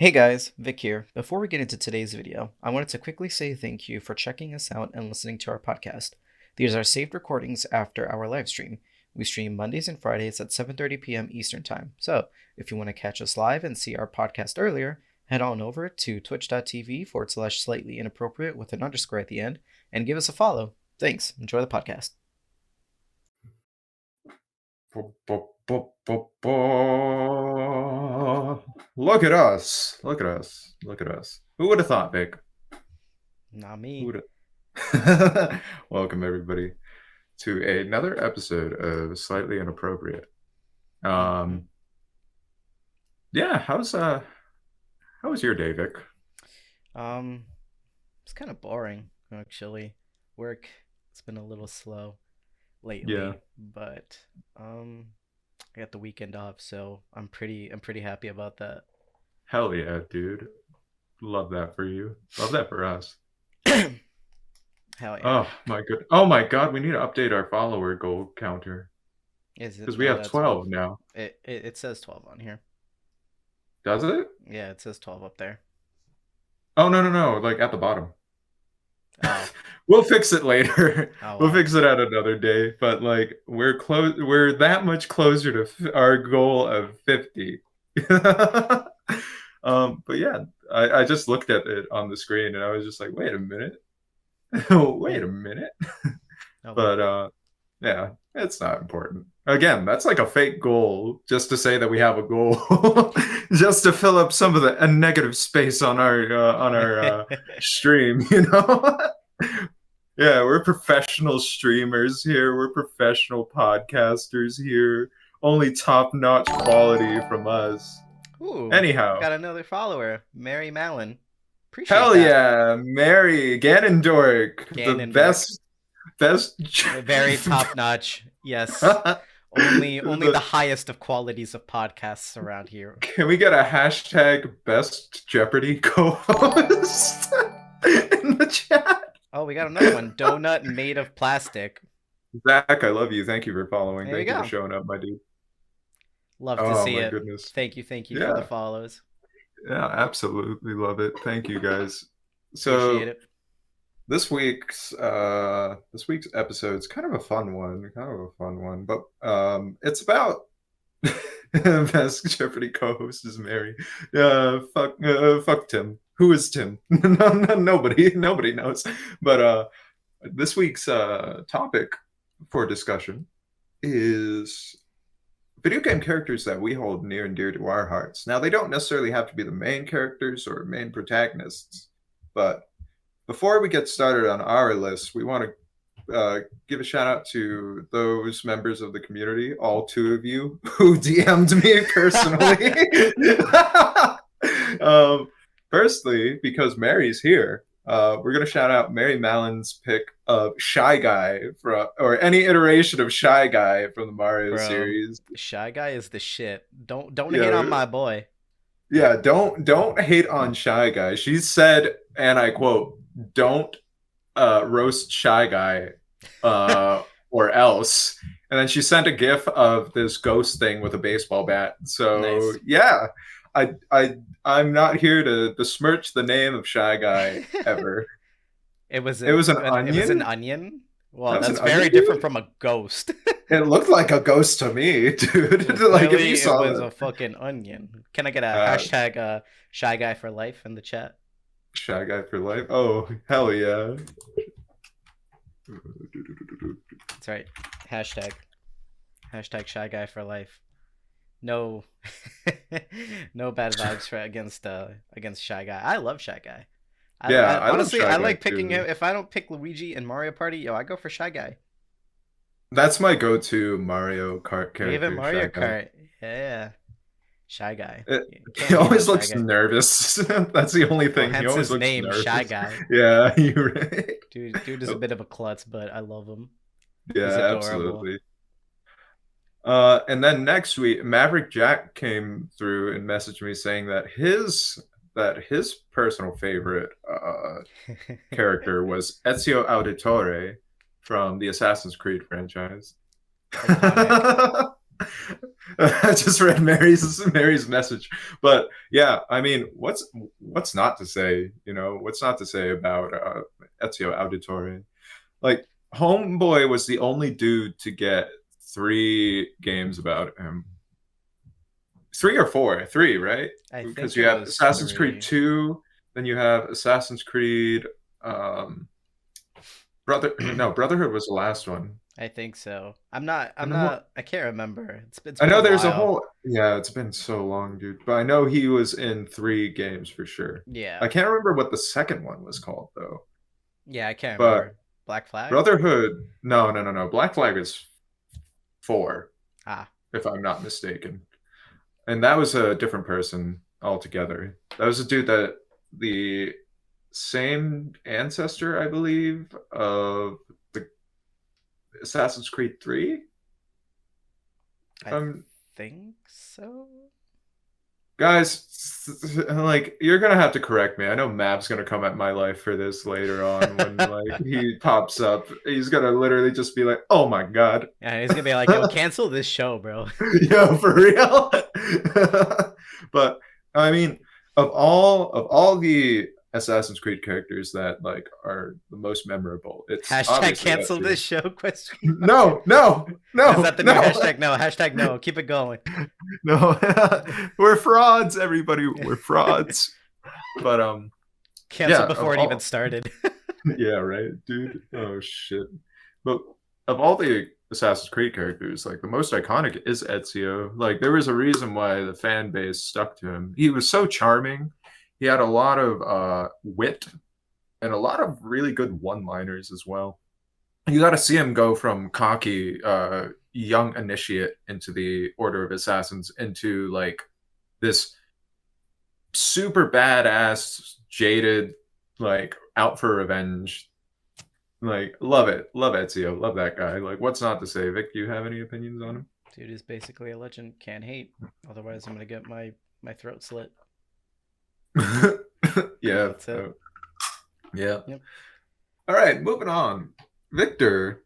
Hey guys, Vic here. Before we get into today's video, I wanted to quickly say thank you for checking us out and listening to our podcast. These are saved recordings after our live stream. We stream Mondays and Fridays at 7:30 p.m. Eastern Time. So, if you want to catch us live and see our podcast earlier, head on over to twitch.tv/slightly-inappropriate with an underscore at the end and give us a follow. Thanks. Enjoy the podcast. Look at us. Look at us. Look at us. Who would have thought, Vic? Not Who me. would have... Welcome, everybody, to another episode of Slightly Inappropriate. Yeah, how was your day, Vic? It's kind of boring, actually. Work, it's been a little slow lately, Yeah. but I got the weekend off, so I'm pretty happy about that. Hell yeah, dude. Love that for you. Love that for us. Hell yeah. Oh my god, we need to update our follower goal counter. Is it? Because we Oh, have that's 12 12. now. It says 12 on here. Does it? Yeah, it says 12 up there. Oh, no. Like at the bottom. Oh. We'll fix it later. Oh We'll wow. fix it at another day. But like we're close. We're that much closer to our goal of 50. But yeah, I just looked at it on the screen and I was just like, wait a minute, wait a minute. Oh well. But yeah, it's not important. Again, that's like a fake goal just to say that we have a goal, just to fill up some of the negative space on our stream. Yeah, we're professional streamers here. We're professional podcasters here. Only top-notch quality from us. Ooh, Anyhow, got another follower, Mary Mallon. Appreciate hell that. yeah, Mary Ganondorf, the Ganondorf. best. Very top notch. Yes. Only the highest of qualities of podcasts around here. Can we get a hashtag best Jeopardy co-host in the chat? Oh, we got another one. Donut made of plastic. Zach, I love you. Thank you for following. There you Thank you for go. showing up, my dude. Love to Oh see my it. goodness. Thank you for the Yeah, follows. yeah, absolutely love it. Thank you guys. Appreciate So it. this week's episode's kind of a fun one, but it's about best Jeopardy co-host is Mary. Fuck Tim. Who is Tim? Nobody knows. But this week's topic for discussion is video game characters that we hold near and dear to our hearts. Now, they don't necessarily have to be the main characters or main protagonists, but before we get started on our list, we want to give a shout out to those members of the community, all two of you who DM'd me personally. Firstly, because Mary's here, we're going to shout out Mary Mallon's pick of Shy Guy, or any iteration of Shy Guy from the Mario Bro, series. Shy Guy is the shit. Don't hate Yeah, on my boy. yeah, don't hate on Shy Guy. She said, and I quote, "Don't roast Shy Guy, or else." And then she sent a GIF of this ghost thing with a baseball bat. So Nice. yeah, I'm not here to besmirch the name of Shy Guy ever. It was It was an it was an onion. onion. Well, That was an that's very onion, different dude. from a ghost. It looked like a ghost to me, dude. Well, Like if clearly you it saw was that, a fucking onion. Can I get a uh, hashtag shy guy for life in the chat? Shy Guy for life. Oh hell yeah. That's right. Hashtag shy guy for life. No no bad vibes against shy guy. I love shy guy. Yeah, I I love honestly Shy I Guy like picking too. him. If I don't pick Luigi in Mario Party, yo, I go for shy guy. That's my go-to Mario Kart Even character, Mario Shy Guy. Kart. Yeah. Shy guy. It, You he can't hate on always shy looks guy. nervous. That's the only Well, thing. He hence always his looks name, Shy nervous. Guy. Yeah, you're right. Dude is a bit of a klutz, but I love him. He's Yeah, adorable. absolutely. And then next week, Maverick Jack came through and messaged me saying that his personal favorite character was Ezio Auditore from the Assassin's Creed franchise. Iconic. I just read Mary's message, but yeah, I mean, what's not to say? You know, what's not to say about Ezio Auditore? Like, Homeboy was the only dude to get 3 games about him. 3 or 4? 3, right? I Because think you it have was Assassin's Creed 3. 2, then you have Assassin's Creed um, Brotherhood was the last one. I think so. I'm not. I'm And then what? not. I can't remember. It's I been a know there's a while. whole, yeah, it's been so long, dude. But I know he was in 3 games for sure. Yeah. I can't remember what the second one was called though. Yeah. I can't But remember. Black Flag. Brotherhood, no, no, no, no. Black Flag is 4, Ah. if I'm not mistaken. And that was a different person altogether. That was a dude that the same ancestor, I believe, of the Assassin's Creed 3. If I I'm think so. guys, like, you're gonna have to correct me. I know Mav's gonna come at my life for this later on when like he pops up. He's gonna literally just be like, "Oh my god." Yeah, he's gonna be like, "Yo, cancel this show, bro." Yo, for real. But I mean, of all the Assassin's Creed characters that like are the most memorable, it's Hashtag obviously cancel Ezio. this show? Question mark. No, no, Is no, that the new no, hashtag? No. Hashtag no. Keep it going. no. We're frauds, everybody. We're frauds. But Cancel yeah, of before it even all, started. yeah, right, dude. Oh shit. But of all the Assassin's Creed characters, like the most iconic is Ezio. Like there was a reason why the fan base stuck to him. He was so charming. He had a lot of wit and a lot of really good one-liners as well. You got to see him go from cocky young initiate into the Order of Assassins into like this super badass jaded like out for revenge. Like, love it. Love Ezio. Love that guy. Like, what's not to say? Vic, do you have any opinions on Dude is basically a legend. Can't hate. Otherwise, I'm gonna get my throat slit. him? Yeah. That's it. Yeah. Yep. All right, moving on. Victor,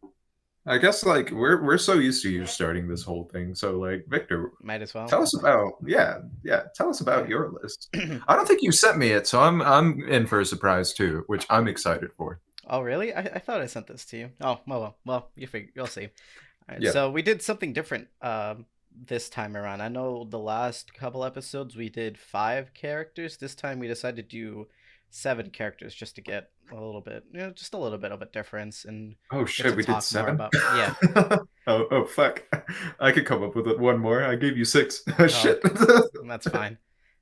I guess like we're so used to you starting this whole thing. So like, Victor, Might as well. tell us about, yeah, yeah, tell us about Okay. your list. I don't think you sent me it, so I'm in for a surprise too, which I'm excited for. Oh, really? I thought I sent this to you. Oh, well, you figure you'll see. All right, Yeah. so we did something different this time around. I know the last couple episodes we did 5 characters. This time we decided to do 7 characters just to get a little bit, just a little bit of a difference and Oh get shit, to we did talk more 7? about. Yeah. Oh fuck. I could come up with one more. I gave you 6. Oh, Shit. that's fine.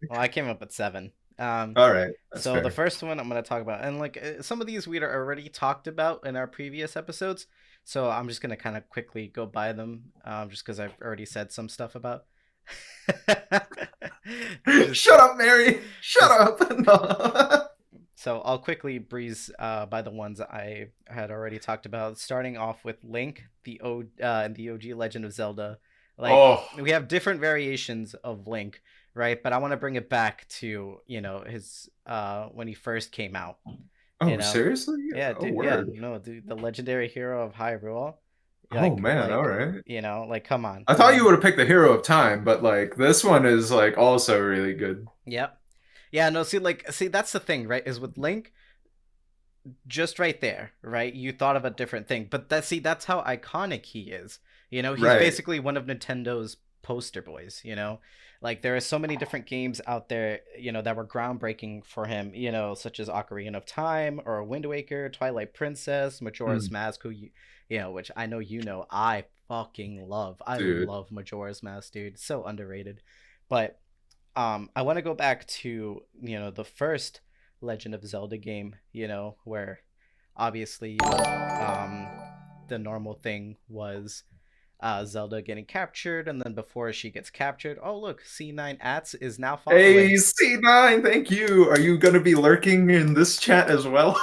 Well, I came up with 7. Um, All right, that's so the fair. first one I'm gonna talk about, and like some of these we'd already talked about in our previous episodes, so I'm just gonna kind of quickly go by them, just because I've already said some stuff about. just, Shut up, Mary. Shut just up. No. so I'll quickly breeze by the ones I had already talked about, starting off with Link, the OG Legend of Zelda. Like Oh. we have different variations of Link, right? But I want to bring it back to his when he first came out. You Oh, know, seriously? yeah, Oh, dude, yeah, word. no, dude, the legendary hero of Hyrule. Oh Like, man, all like, right. like, come on, I thought you would have picked the hero of time, but like this one is like also really good. Yep. Yeah, no, see, that's the thing, right? Is with Link, just right there, right? You thought of a different thing, but that's how iconic he is. He's Right. basically one of Nintendo's poster boys. Like there are so many different games out there, that were groundbreaking for him. Such as Ocarina of Time or Wind Waker, Twilight Princess, Majora's Mm, Mask, which I know I fucking love. I dude. love Majora's Mask, dude. So underrated. But I want to go back to the first Legend of Zelda game, where obviously the normal thing was Zelda getting captured, and then before she gets captured, oh look, C9 Ats is now following. Hey, C9, thank you. Are you gonna be lurking in this chat as well?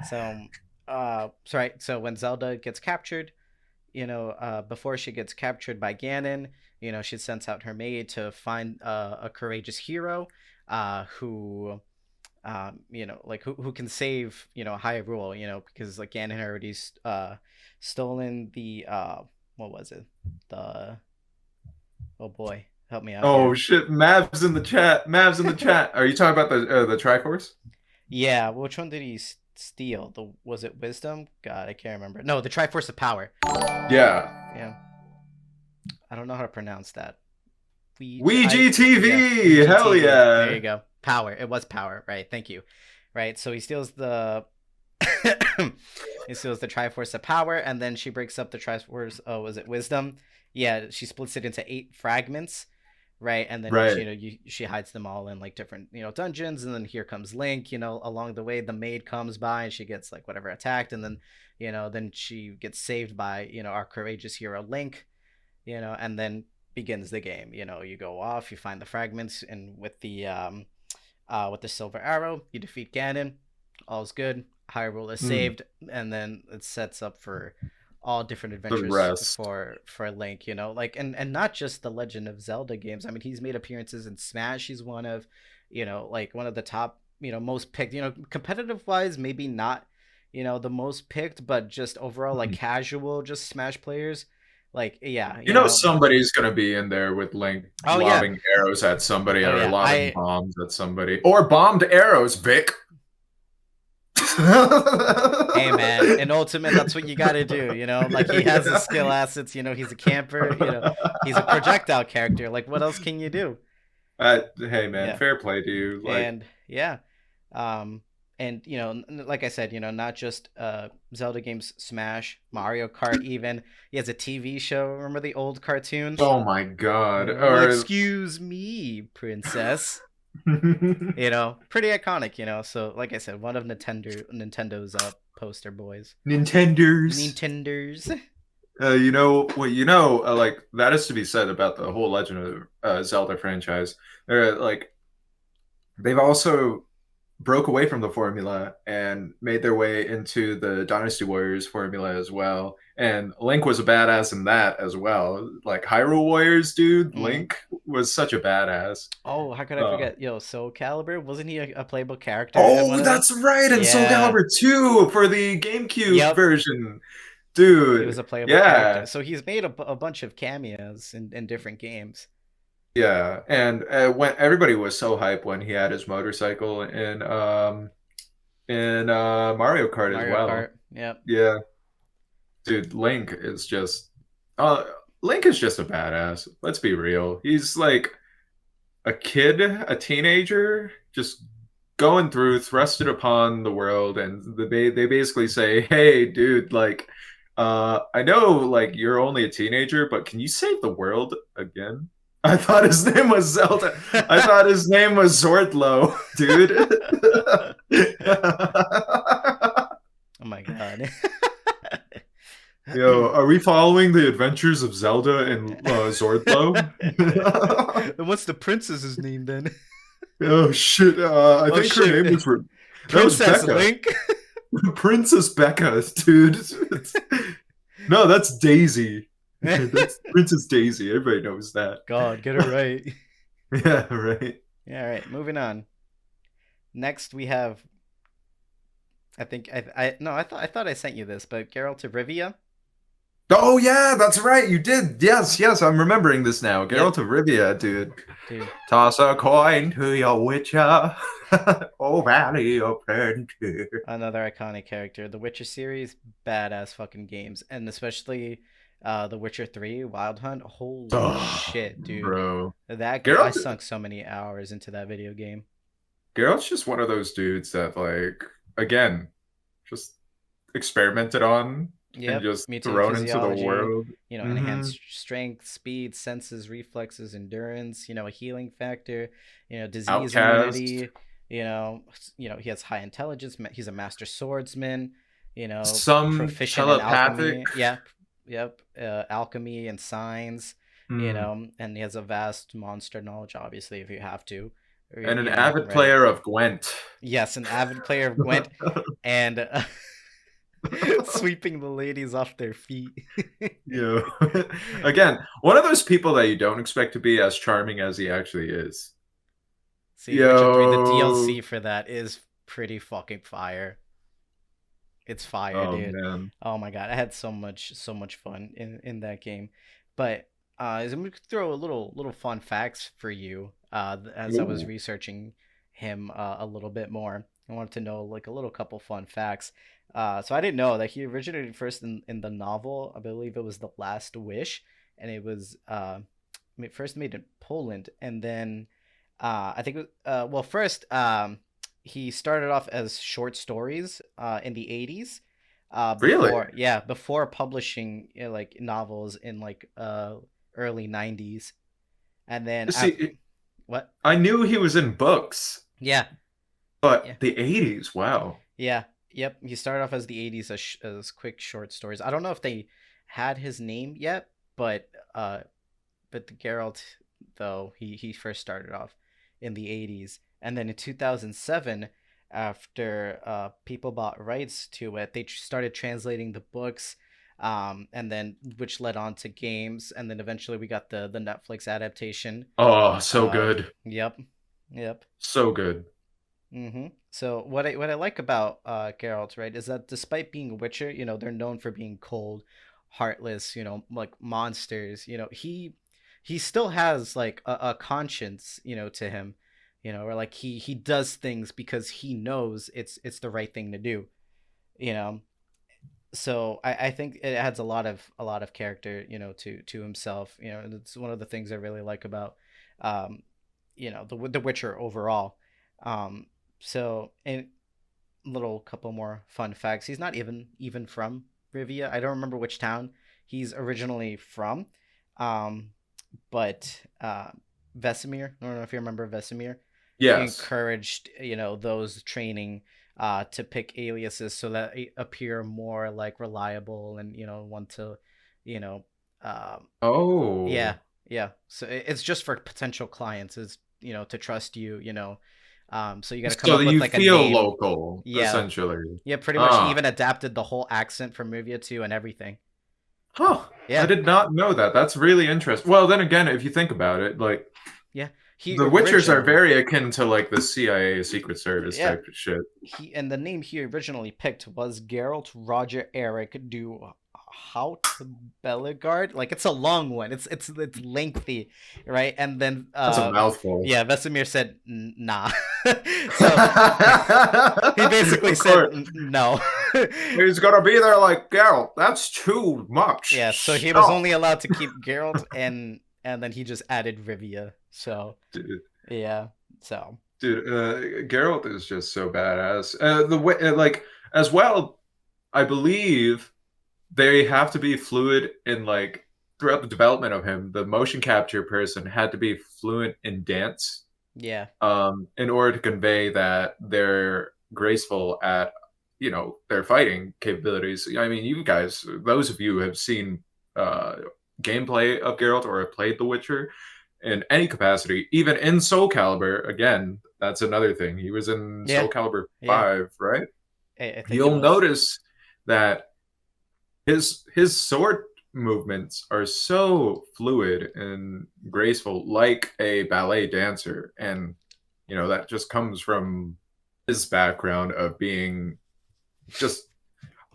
So, sorry. So when Zelda gets captured, before she gets captured by Ganon, she sends out her maid to find a courageous hero, who, like who can save, Hyrule, because like Ganon had already stolen the what was it? The oh boy, help me out Oh here. shit, Mavs in the chat. Mavs in the chat. Are you talking about the Triforce? Yeah, which one did he steal? The was it Wisdom? God, I can't remember. No, the Triforce of Power. Yeah. Yeah, I don't know how to pronounce that. Ouija Yeah, TV. Hell VGTV. There yeah. you go. Power. It was power, right? Thank you. Right. So he steals the he steals the Triforce of Power, and then she breaks up the Triforce. Oh, was it Wisdom? Yeah, she splits it into 8 fragments, right? And then Right. she hides them all in like different dungeons, and then here comes Link. Along the way, the maid comes by and she gets like whatever attacked, and then then she gets saved by our courageous hero Link, and then begins the game. You go off, you find the fragments, and with the silver arrow, you defeat Ganon. All's good. Hyrule is Mm, saved, and then it sets up for all different the adventures rest. for Link. Like and not just the Legend of Zelda games. I mean, he's made appearances in Smash. He's one of, like one of the top, most picked. Competitive wise, maybe not, the most picked, but just overall like Mm. casual, just Smash players. Like yeah, You know somebody's gonna be in there with Link Oh yeah, lobbing arrows at somebody oh or yeah. lobbing I bombs at somebody. Or bombed arrows, Vic. Hey man, in Ultimate, that's what you got to do. Like he has the Yeah. skill assets. He's a camper. He's a projectile character. Like what else can you do? Hey man, Yeah, fair play to you. Like, and yeah, um, and like I said, not just Zelda games, Smash, Mario Kart, even he has a TV show. Remember the old cartoons? oh my god. Well, Or excuse me, princess. Pretty iconic. So like I said, one of Nintendo's poster boys. Nintendo's. Nintendo's. Like that is to be said about the whole Legend of Zelda franchise. Like they've also broke away from the formula and made their way into the Dynasty Warriors formula as well. And Link was a badass in that as well. Like Hyrule Warriors, dude, Mm. Link was such a badass. Oh, how could I Uh, forget? Yo, Soul Calibur, wasn't he a playable character in one oh, of them? that's right, and Soul Yeah. Calibur 2 for the GameCube Yep. version. He was Dude, a playable character. yeah. So he's made a bunch of cameos in different games. Yeah, and when everybody was so hyped when he had his motorcycle in Mario Kart as Mario well. Kart. Yep. Yeah, dude, uh Link is just a badass. Let's be real. He's like a kid, a teenager, just going through, thrusted upon the world, and they basically say, "Hey, dude, like, I know like you're only a teenager, but can you save the world again?" I thought his name was Zelda. I thought his name was Zordlo, dude. Oh my god. Yo, are we following the adventures of Zelda and Zordlo? What's the princess's name then? Oh shit! I Oh think her name shit. was that was Princess Becca, Link. Princess Becca, dude. No, that's Daisy. That's Princess Daisy. Everybody knows that. God, get it right. Yeah, right. Yeah, all right, moving on. Next we have I think I no, I thought I sent you this, but Geralt of Rivia. Oh yeah, that's right. You did. Yes, yes. I'm remembering this now. Yep, Geralt of Rivia, dude. dude. Toss a coin to your witcher. Oh, valley of plenty. Another iconic character. The Witcher series, badass fucking games, and especially The Witcher 3 Wild Hunt. Holy Oh, shit, dude. bro. That game, I Geralt, sunk so many hours into that video game. Geralt's just one of those dudes that, like, again, just experimented on and Yep, just mutated thrown into the physiology, world. Hmm. enhanced strength, speed, senses, reflexes, endurance, a healing factor, disease Outcast. immunity, he has high intelligence, he's a master swordsman, Some proficient in telepathic. alchemy. Yep, yep, alchemy and signs, Hmm. and he has a vast monster knowledge, obviously, if you have to, or, And an avid right? player of Gwent. Yes, an avid player of Gwent and sweeping the ladies off their feet. You know, again, one of those people that you don't expect to be as charming as he actually is. See, Witcher 3, the Yo, DLC for that is pretty fucking fire. It's fire, Oh dude. man. Oh my god, I had so much fun in that game. But I'm gonna throw a little fun facts for you. As I was Ooh. researching him a little bit more, I wanted to know like a little couple fun facts. So I didn't know that he originated first in the novel. I believe it was The Last Wish, and it was first made in Poland, and then I think well first he started off as short stories in the 80s Really? before publishing like novels in like early 90s, and then after See, what I knew he was in books, yeah but yeah the 80s, wow. yeah yep he started off as the 80s as quick short stories. I don't know if they had his name yet, but the Geralt, though, he first started off in the 80s. And then in 2007, after people bought rights to it, they started translating the books, and then which led on to games. And then eventually we got the Netflix adaptation Oh, so of, good. yep, yep. So good. So what I like about Geralt, right, is that despite being a Witcher, they're known for being cold, heartless, like monsters. He still has like a conscience, to him, or like he does things because he knows it's the right thing to do, you know. So I think it adds a lot of character, to himself. And it's one of the things I really like about the Witcher overall. Um, so and little couple more fun facts. He's not even from Rivia. I don't remember which town he's originally from. Um, but Vesemir, I don't know if you remember Vesemir, Yes. encouraged those training to pick aliases so that they appear more like reliable and want to you know um, yeah, Oh. yeah. So it's just for potential clients is to trust you, so you got to come So up that with you like a feel name. local, Yeah, essentially. yeah, pretty much. He Ah. even adapted the whole accent from Rivia too and everything. Huh. I Yeah, did not know that. That's really interesting. Well, then again, if you think about it, like yeah. He the Witchers are originally, very akin to like the CIA Secret Service yeah, type of shit. and the name he originally picked was Geralt Roger Eric du Hout Bellegarde. Like it's a long one. It's lengthy, right? And then That's a mouthful. yeah, Vesemir said nah. So he basically Of said course. no. He's gonna be there like Geralt. That's too much. Yeah, so he was Stop. only allowed to keep Geralt, and then he just added Rivia. So Dude, yeah, so Geralt is just so badass. The way, like, as well, I believe they have to be fluid in like throughout the development of him. The motion capture person had to be fluent in dance, yeah, in order to convey that they're graceful at, their fighting capabilities. I mean, you guys, those of you who have seen uh, gameplay of Geralt or have played The Witcher in any capacity, even in Soul Calibur, again, that's another thing. He was in yeah, Soul Calibur yeah. 5, right? I think it You'll was. notice that his sword movements are so fluid and graceful, like a ballet dancer, and that just comes from his background of being just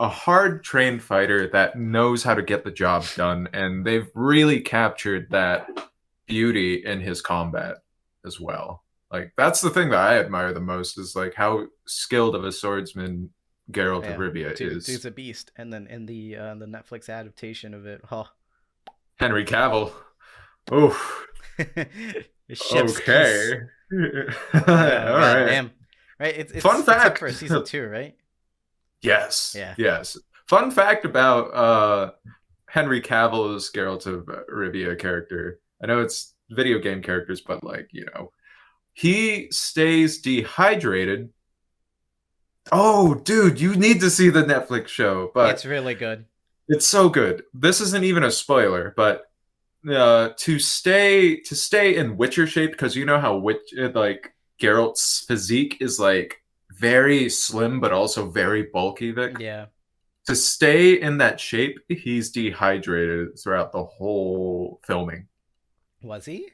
a hard trained fighter that knows how to get the job done, and they've really captured that beauty in his combat as well. Like that's the thing that I admire the most is like how skilled of a swordsman Geralt of Yeah, Rivia dude's is. a beast. And then in the Netflix adaptation of it, oh, Henry Cavill. Oh, chef's kiss. okay. All Oh god right. damn. Right, it's Fun it's up for fact. season two, right? Yes, Yeah. yes. Fun fact about Henry Cavill's Geralt of Rivia character. I know it's video game characters, but like, he stays dehydrated. Oh, dude, you need to see the Netflix show, It's but really good. it's so good. This isn't even a spoiler, but to stay in Witcher shape, because you know how like Geralt's physique is like very slim but also very bulky, Vic. Yeah. To stay in that shape, he's dehydrated throughout the whole filming. Was he?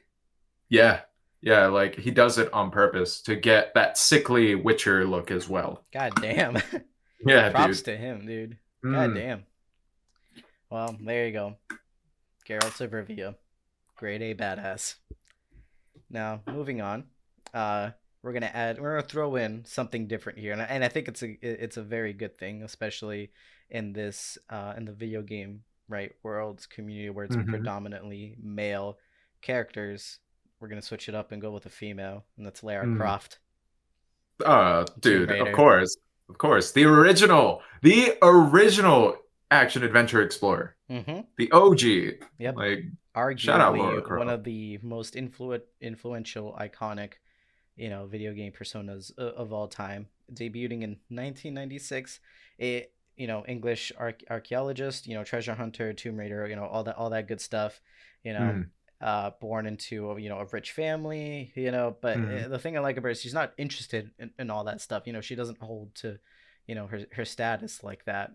Yeah. Yeah, like he does it on purpose to get that sickly Witcher look as well. God damn. Yeah, Props dude. to him, dude. God Mm. damn. Well, there you go. Geralt of Rivia, grade A badass. Now, moving on. Uh, we're gonna throw in something different here, and I think it's a very good thing, especially in this in the video game right world's community where it's Hmm. predominantly male characters. We're gonna switch it up and go with a female, and that's Lara Mm. Croft, Tomb Dude, of Raider. course. Of course. The original action adventure explorer. Mm-hmm. The OG. Yep. Like, shout out Laura Arguably one Croft. of the most influential, iconic, video game personas of all time. Debuting in 1996, a English archaeologist, treasure hunter, Tomb Raider, all that good stuff. You know, Mm. born into a rich family. But Mm. the thing I like about her is she's not interested in all that stuff. She doesn't hold to, her status like that.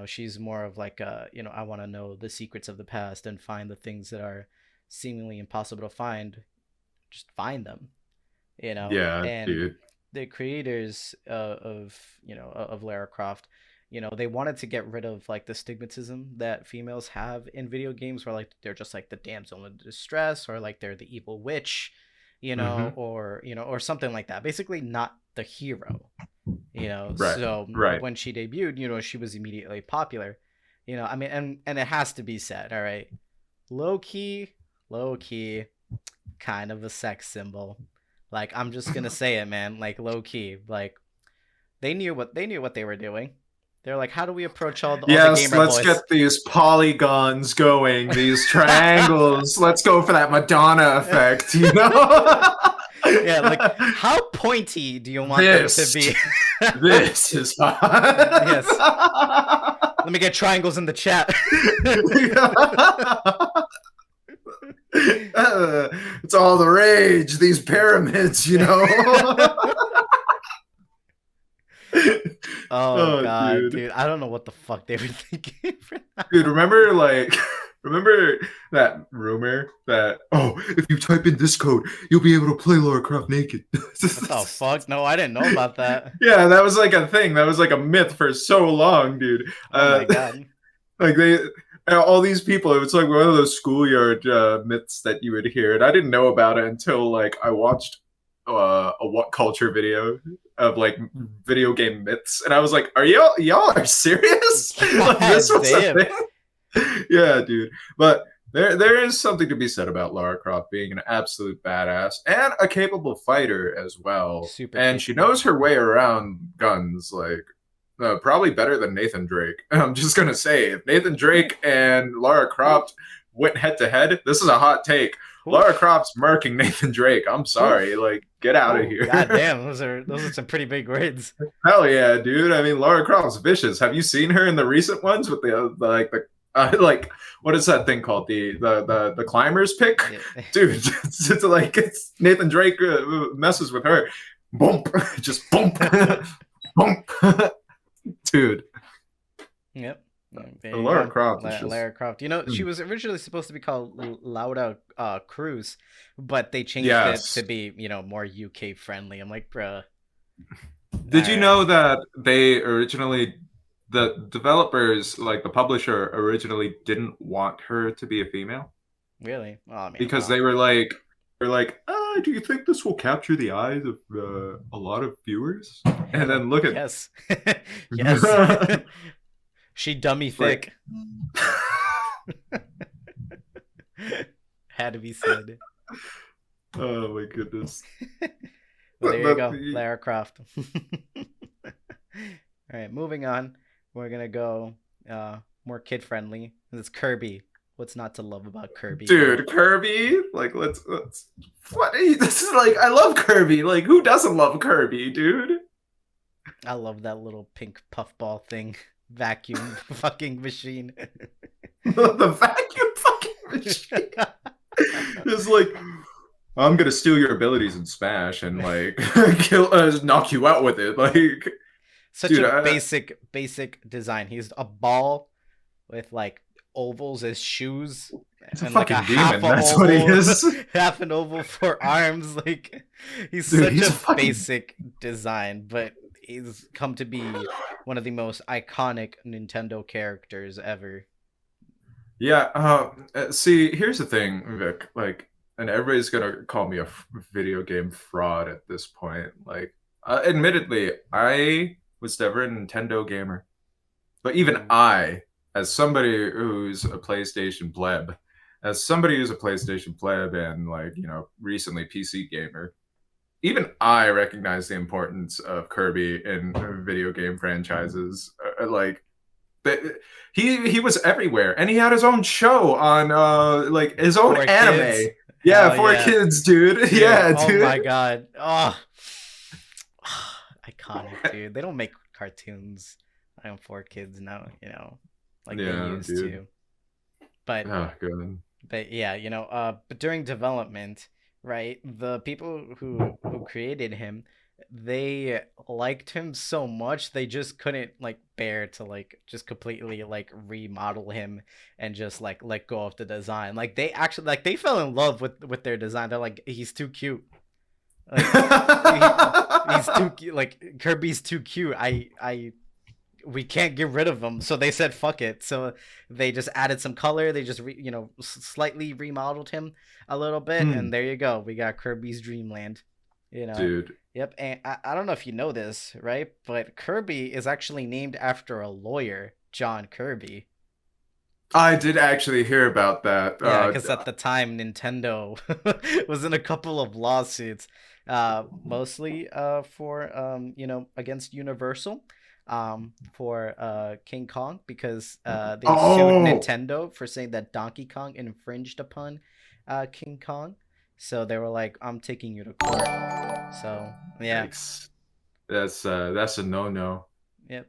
She's more of like I want to know the secrets of the past and find the things that are seemingly impossible to find, just find them. Yeah, And dude. the creators of Lara Croft, they wanted to get rid of like the stigmatism that females have in video games, where like they're just like the damsel in distress, or like they're the evil witch, Hmm. or something like that, basically not the hero. Right. So Right. when she debuted, she was immediately popular. I mean, and it has to be said, all right, low key, low key, kind of a sex symbol. Like, I'm just gonna say it, man. Like, low key, like they knew what they were doing. They're like, how do we approach all the Yes, gamer let's boys? get these polygons going, these triangles. Let's go for that Madonna effect, you know? Yeah, like, how pointy do you want them to This, be? this is Yes. fun. Let me get triangles in the chat. It's all the rage, these pyramids, you know? Oh Oh, god, dude. dude, I don't know what the fuck they were thinking for that. Dude, remember remember that rumor that, oh, if you type in this code, you'll be able to play Lara Croft naked. What the fuck? No, I didn't know about that. Yeah, that was like a thing. That was like a myth for so long, dude. Oh my Uh god. like all these people, it was like one of those schoolyard myths that you would hear, and I didn't know about it until like I watched a What Culture video of like video game myths, and I was like, are y'all are serious? Like this God was a damn. thing? Yeah, dude. But there is something to be said about Lara Croft being an absolute badass and a capable fighter as well, Super and she capable. knows her way around guns like probably better than Nathan Drake. I'm just gonna say, if Nathan Drake and Lara Croft went head to head, this is a hot take. Lara Oof. Croft's murking Nathan Drake. I'm sorry, Oof. like get out of Oh god here. damn, those are some pretty big words. Hell yeah, dude. I mean, Lara Croft's vicious. Have you seen her in the recent ones with like what is that thing called? The climbers pick, Yeah. dude. It's like it's Nathan Drake messes with her, bump, just bump, bump, dude. Yep. There you Lara go. Croft is just. Lara Croft. She Mm. was originally supposed to be called Lauda Cruz, but they changed it to Yes. be, more UK friendly. I'm like, bruh. All Did you right. know that the developers, like the publisher, originally didn't want her to be a female Really? Oh, I mean, because well, they're like, do you think this will capture the eyes of a lot of viewers? And hell then look at yes. Yes. She dummy like, thick. Had to be said. oh my goodness. Well, there you But go. Lara Croft. All right, moving on. We're gonna go more kid friendly. It's Kirby. What's not to love about Kirby, man? dude, Kirby, like let's what this is like. I love Kirby. Like who doesn't love Kirby, dude? I love that little pink puffball thing. Vacuum fucking machine. The vacuum fucking machine. It's like I'm gonna steal your abilities in Smash and like knock you out with it. Like, Such dude, a basic design. He's a ball with like ovals as shoes it's a and like a fucking half demon. a That's what he oval, is. half an oval for arms. Like, he's Dude, such he's a a fucking basic design, but is come to be one of the most iconic Nintendo characters ever. Yeah. See, here's the thing, Vic. Like, and everybody's gonna call me a video game fraud at this point. Like, admittedly, I was never a Nintendo gamer, but even Mm. I, as somebody who's a PlayStation pleb, and like recently PC gamer, even I recognize the importance of Kirby in video game franchises. Like but he was everywhere, and he had his own show on like his own For anime. kids. Yeah, Hell for yeah. kids, dude. Dude, Yeah, oh dude. my god. Oh. Iconic, dude. They don't make cartoons for kids now, like they Yeah, used dude. to. But Oh, good. but yeah, but during development, right, the people who created him, they liked him so much they just couldn't like bear to like just completely like remodel him and just like let go of the design. Like they actually like they fell in love with their design. They're like, he's too cute. Like he's too cute. Like Kirby's too cute. I we can't get rid of him, so they said fuck it. So they just added some color. They just slightly remodeled him a little bit, Hmm, and there you go. We got Kirby's Dream Land. dude. Yep. And I don't know if you know this, right? But Kirby is actually named after a lawyer, John Kirby. I did actually hear about that. Yeah, because at the time Nintendo was in a couple of lawsuits, mostly for against Universal, for King Kong because they sued Oh, Nintendo for saying that Donkey Kong infringed upon King Kong. So they were like, "I'm taking you to court." So yeah, yikes. That's a no-no. yep.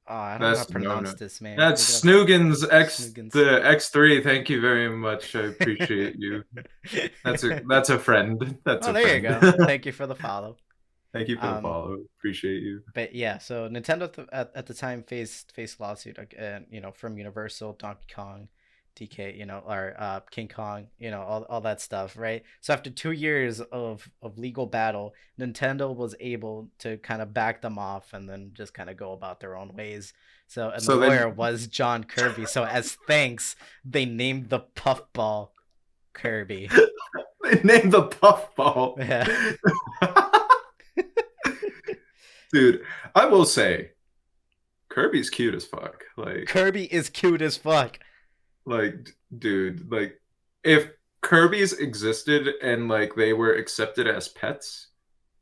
Oh, I don't know how That's to a no-no. pronounce this, man. They That's got Snoogan's X Snoogans. the X3. Thank you very much. I appreciate you. That's a friend. That's Oh, a there you friend. go. Thank you for the follow. Thank you for the Um, follow. Appreciate you. but yeah, so Nintendo at the time faced lawsuit, from Universal, Donkey Kong, DK, or King Kong, all that stuff, right? So after 2 years of legal battle, Nintendo was able to kind of back them off and then just kind of go about their own ways. So, and the So then lawyer was John Kirby. So as thanks, they named the puffball Kirby. they named the puffball. Yeah. Dude, I will say Kirby's cute as fuck. Kirby is cute as fuck. Dude, like if Kirby's existed and like they were accepted as pets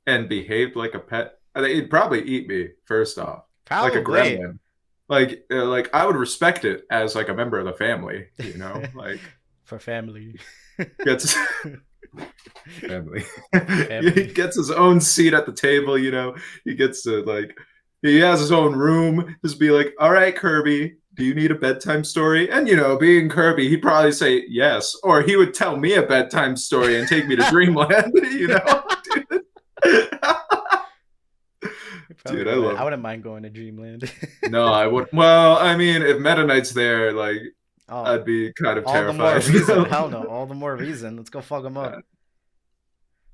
and behaved like a pet, they'd probably eat me first off, like a Probably. gremlin. Like I would respect it as like a member of the family, like For family. gets family. He Family. gets his own seat at the table, He gets to like he has his own room. Just be like, all right, Kirby, do you need a bedtime story? And being Kirby, he'd probably say yes. Or he would tell me a bedtime story and take me to Dreamland, Dude. You probably Dude, I would. I love wouldn't mind going to Dreamland. No, I would well, I mean, if Meta Knight's there, like Oh, I'd be kind of all the more terrified. reason. Hell no. All the more reason. Let's go fuck them up. You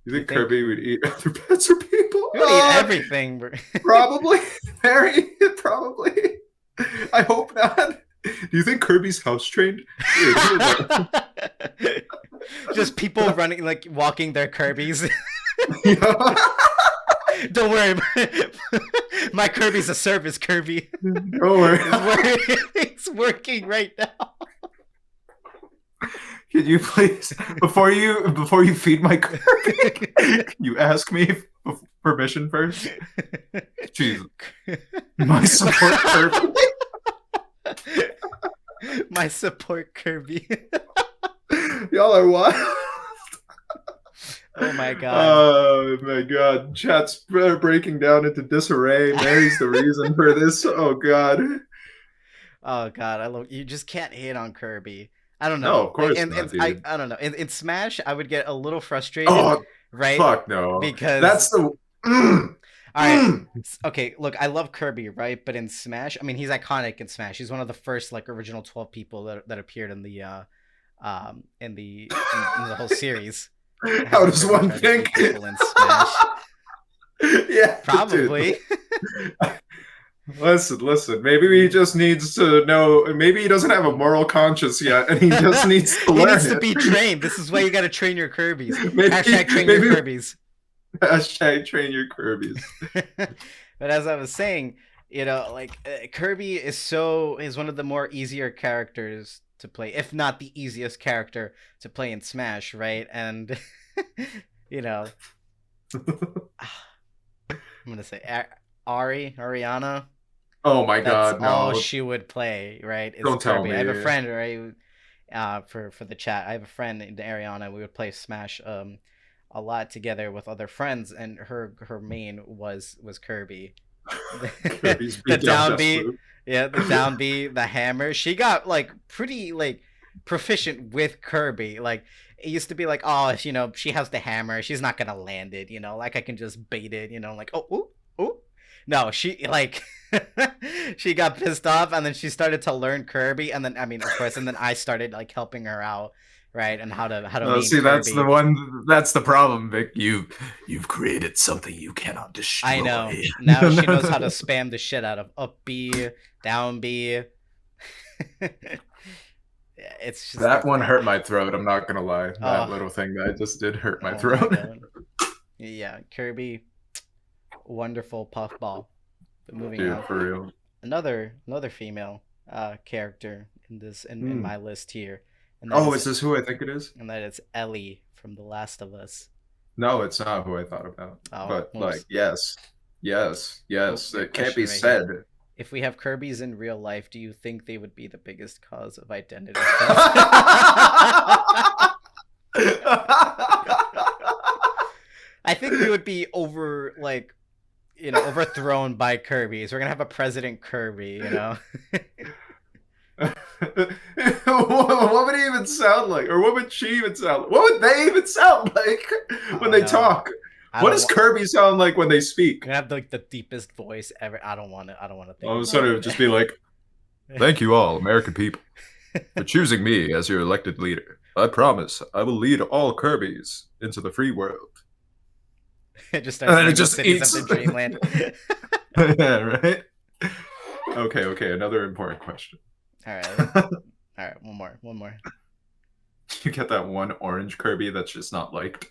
You think think Kirby would eat other pets or people? we would eat everything, bro. Probably. Very probably. I hope not. Do you think Kirby's house trained? Dude, Just people running, like walking their Kirby's. yeah. Don't worry, my Kirby's a service Kirby. Don't worry. It's working right now. Can you please, before you feed my Kirby, you ask me permission first? Jeez, my support Kirby. My support Kirby. Y'all are wild. Oh my god. Oh my god. Chat's breaking down into disarray. Mary's the reason for this. Oh god. Oh god, I love you. Just can't hate on Kirby. I don't No, know. of course And, not, I dude. I don't know. In Smash, I would get a little frustrated, Oh, right? fuck no. Because That's the. Mm, all right, mm. okay, look, I love Kirby, right? But in Smash, I mean, he's iconic in Smash. He's one of the first like original 12 people that appeared in the in the whole series. It has How a does certain one tragic think? people in Smash. Yeah, dude. Probably. Listen. Maybe he just needs to know. Maybe he doesn't have a moral conscience yet, and he just needs to He needs learn to it. be trained. This is why you got to train your Kirby's. Maybe, Hashtag train your maybe Kirby's. hashtag train your Kirby's. But as I was saying, like Kirby is one of the more easier characters to play, if not the easiest character to play in Smash, right? And you know, I'm gonna say Ariana. Oh my That's God, all no! she would play, right? Is Don't tell Kirby. I have a me. friend, right? For the chat, I have a friend named Ariana. We would play Smash a lot together with other friends, and her main was Kirby. Kirby's The beat down down death B, loop. yeah, the down B, the hammer. She got like pretty like proficient with Kirby. Like it used to be like, oh, she has the hammer. She's not gonna land it. Like I can just bait it. Like oh, ooh, ooh. No, she like she got pissed off, and then she started to learn Kirby, and then I mean, of course, and then I started like helping her out, right, and how to main See, that's the Kirby. one. That's the problem, Vic. You've created something you cannot I know. destroy. Now she knows how to spam the shit out of up B, down B. It's just That like one hurt my throat. I'm not gonna lie. That oh, little thing that I just did hurt my oh my throat. god. Yeah, Kirby, wonderful puffball. But moving Dude, on, for real. another female character in Hmm. my list here, and that Oh, is is this who I think it is? Ellie from The Last of Us. No, it's not who I thought about. Oh, But like, whoops. yes, yes, Oh, yes. good It can't be question right here. said. If we have Kirby's in real life, do you think they would be the biggest cause of identity theft? I think we would be overthrown by Kirby's. We're gonna have a President Kirby. What would he even sound like? Or what would she even sound like? What would they even sound like when Oh they no, talk? I What don't does want. Kirby sound like when they speak? We have like the deepest voice ever. I don't want to. I don't want to think All of a about sudden, it would just be like, thank you all, American people, for it. choosing me as your elected leader. I promise I will lead all Kirby's into the free world. It just And starts then it naming just cities of eats. the dreamland. Yeah, right? Okay, another important question. All right, all right. One more. You get that one orange Kirby that's just not liked.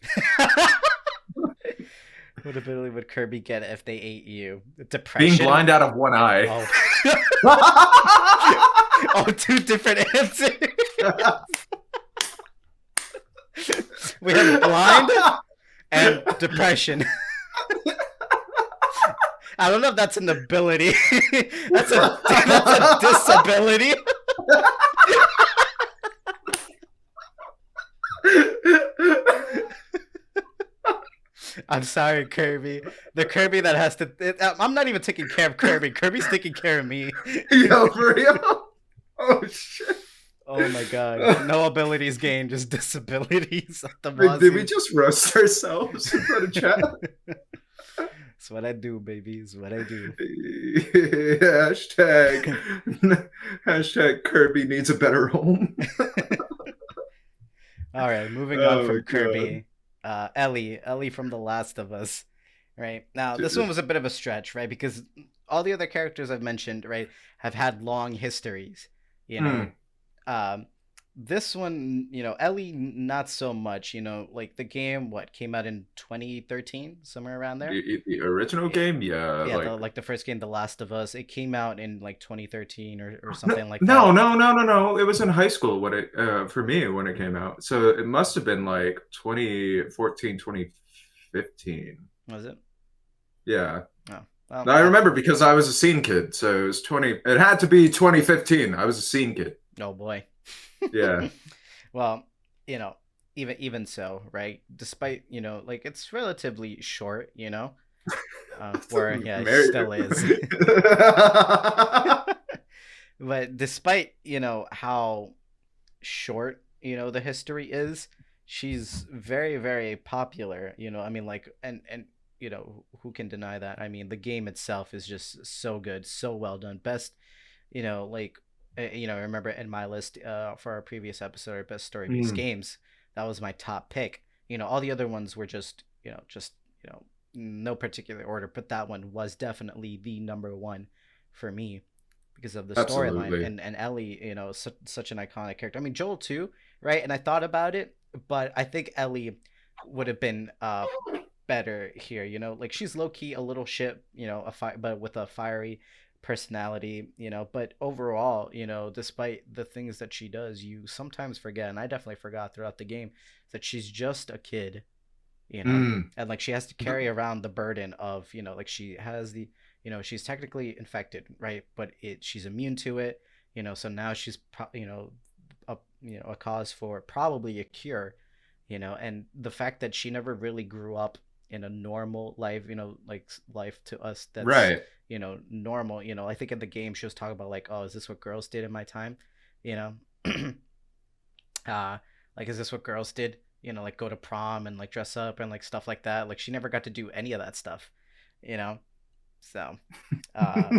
What ability would Kirby get if they ate you? Being Depression. blind out of one eye. Oh. Oh, two different answers. We have blind and depression. I don't know if that's an ability. That's a disability. I'm sorry, Kirby. The Kirby that has to. I'm not even taking care of Kirby. Kirby's taking care of me. Yo, for real? Oh, shit. Oh my god. No abilities gained, just disabilities at the Wait, did we Mozzies. just roast ourselves in front of chat? That's what I do, baby. It's what I do. Hashtag Kirby needs a better home. All right, moving on Oh, from God. Kirby. Ellie from The Last of Us. Right now, this one Dude. was a bit of a stretch, right? Because all the other characters I've mentioned, right, have had long histories. You know, Hmm. um, this one, Ellie, not so much. Like the game, what came out in 2013, somewhere around there. The original Yeah, game? Yeah, yeah, like the first game, The Last of Us. It came out in like 2013 or something like no, that. no. It was in high school when it for me when it came out. So it must have been like 2014, 2015. Was it? Yeah. Oh, well, No, I remember because I was a scene kid. So it was 20 it had to be 2015. I was a scene kid. oh boy. Yeah. Well, you know, even so, right? Despite like it's relatively short, where yeah, it Mary. still is. But despite how short the history is, she's very very popular. I mean, like, and who can deny that? I mean, the game itself is just so good, so well done. Best, like, remember in my list for our previous episode, best story based Hmm. games, that was my top pick. All the other ones were just no particular order, but that one was definitely the number one for me because of the storyline Absolutely. and Ellie, such an iconic character. I mean, Joel too, right? And I thought about it, but I think Ellie would have been better here. Like she's low key a little shit, but with a fiery personality, But overall, despite the things that she does, you sometimes forget, and I definitely forgot throughout the game, that she's just a kid, Mm, and like she has to carry around the burden of, like she has the, she's technically infected, right? But she's immune to it, so now she's a cause for probably a cure, and the fact that she never really grew up in a normal life, like life to us that's, right. normal. I think in the game she was talking about like, oh, is this what girls did in my time, you know uh like, is this what girls did, like go to prom and like dress up and like stuff like that. Like she never got to do any of that stuff, you know so uh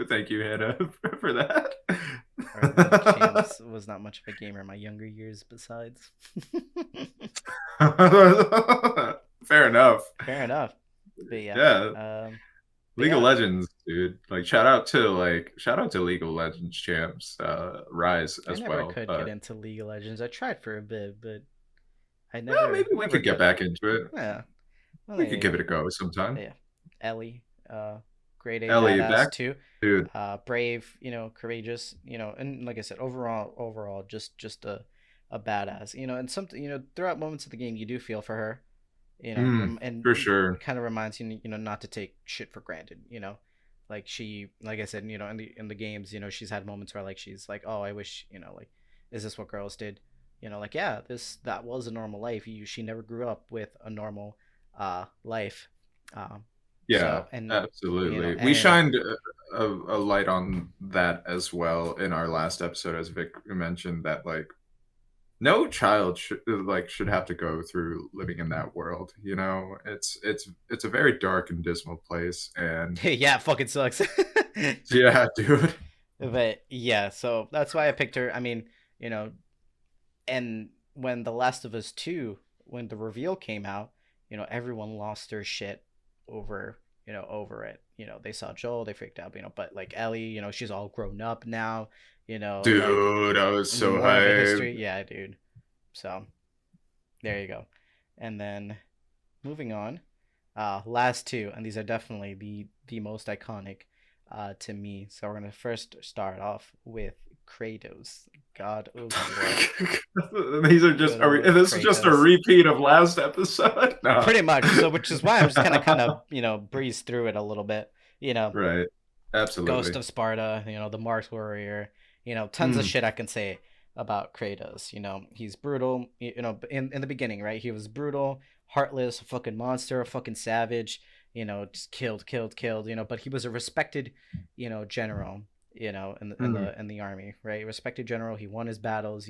Thank you, Hannah, for that. or like Chance was not much of a gamer in my younger years besides. Fair enough. Fair enough. But yeah. Yeah, But League of yeah, Legends, dude. Like shout out to League of Legends champs, Rise I as never well. could get But into League of Legends. I tried for a bit, but I well, never maybe we never could get could. back into it. Yeah. Well, We there could you give go. it a go sometime. But yeah. Ellie, grade A Ellie, badass back, too. dude. Brave, courageous, and like I said, overall, just a badass, and something, throughout moments of the game, you do feel for her, and For it sure. kind of reminds you, not to take shit for granted, like like I said, in the games, she's had moments where like she's like, oh, I wish, like, is this what girls did, like, yeah, that was a normal life. She never grew up with a normal life, um, Yeah, so and absolutely. We and shined a light on that as well in our last episode, as Vic mentioned, that like no child should have to go through living in that world. You know, it's a very dark and dismal place, and yeah, it fucking sucks. yeah, dude. But yeah, so that's why I picked her. I mean, you know, and when The Last of Us 2, when the reveal came out, everyone lost their shit over, over it. They saw Joel, they freaked out, but like Ellie, she's all grown up now, like Dude, I was so more of a hyped. history. Yeah, dude. So there you go. And then moving on, last two, and these are definitely the most iconic to me. So we're gonna first start off with Kratos, God of War. These are just Good old this is just a Kratos. repeat of last episode. No. Pretty much. So, which is why I'm just gonna kind of, breeze through it a little bit. Right. Ghost Absolutely. of Sparta. The Mars Warrior. Tons of Mm, shit I can say about Kratos. He's brutal. In the beginning, right? He was brutal, heartless, a fucking monster, a fucking savage. Just killed. But he was a respected, general. In the in mm. the in the army, right? Respected general. He won his battles.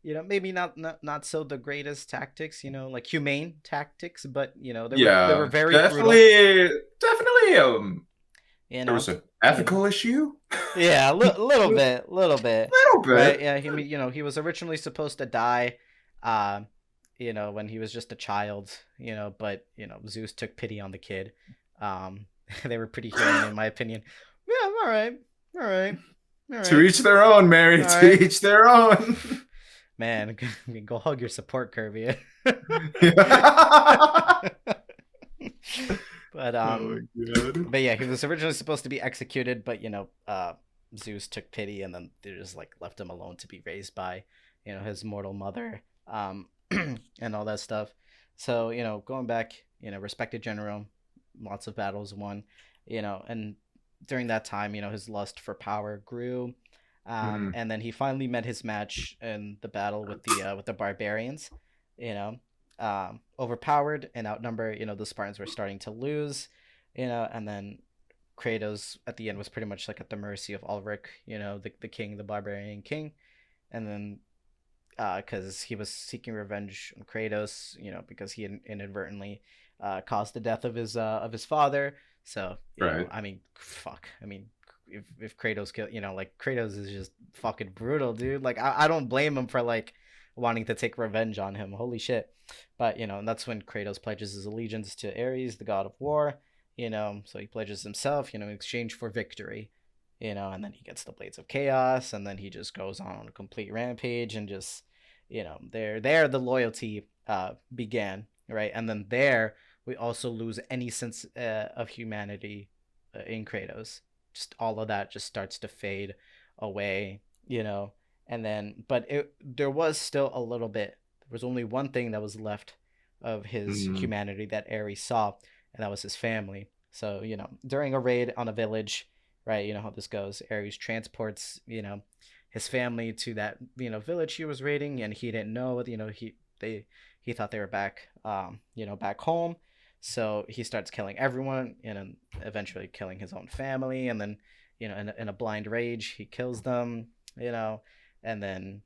Maybe not so the greatest tactics, like humane tactics, but they were Yeah, very brutal, definitely. you There know, was an you know. ethical issue. Yeah, little bit, Little right? bit. Yeah, he was originally supposed to die, uh, when he was just a child, but Zeus took pity on the kid. Um, they were pretty humane in my opinion. Yeah, all right, all right, all To right, each their own, all Mary. To right. each their own. Man, go hug your support curve, yeah. Yeah. but Oh my god. but yeah, he was originally supposed to be executed, but Zeus took pity and then they just like left him alone to be raised by, his mortal mother, and all that stuff. So going back, respected general, lots of battles won, and during that time, his lust for power grew, Mm, and then he finally met his match in the battle with the barbarians, you know, overpowered and outnumbered. The Spartans were starting to lose, and then Kratos at the end was pretty much like at the mercy of Ulrich, the king, the barbarian king, and then because he was seeking revenge on Kratos, because he inadvertently caused the death of his father. So right. I mean, fuck. I mean, if Kratos kill, like Kratos is just fucking brutal, dude. Like I don't blame him for like wanting to take revenge on him. Holy shit. But, and that's when Kratos pledges his allegiance to Ares, the god of war, so he pledges himself, in exchange for victory, and then he gets the Blades of Chaos, and then he just goes on a complete rampage and just, there the loyalty began, right? And then there we also lose any sense of humanity in Kratos. Just all of that just starts to fade away, and then there was still a little bit. There was only one thing that was left of his humanity that Ares saw, and that was his family. So, during a raid on a village, right, you know how this goes. Ares transports, his family to that, village he was raiding, and he didn't know, he thought they were back, back home. So he starts killing everyone, and then eventually killing his own family, and then, in a blind rage, he kills them, and then,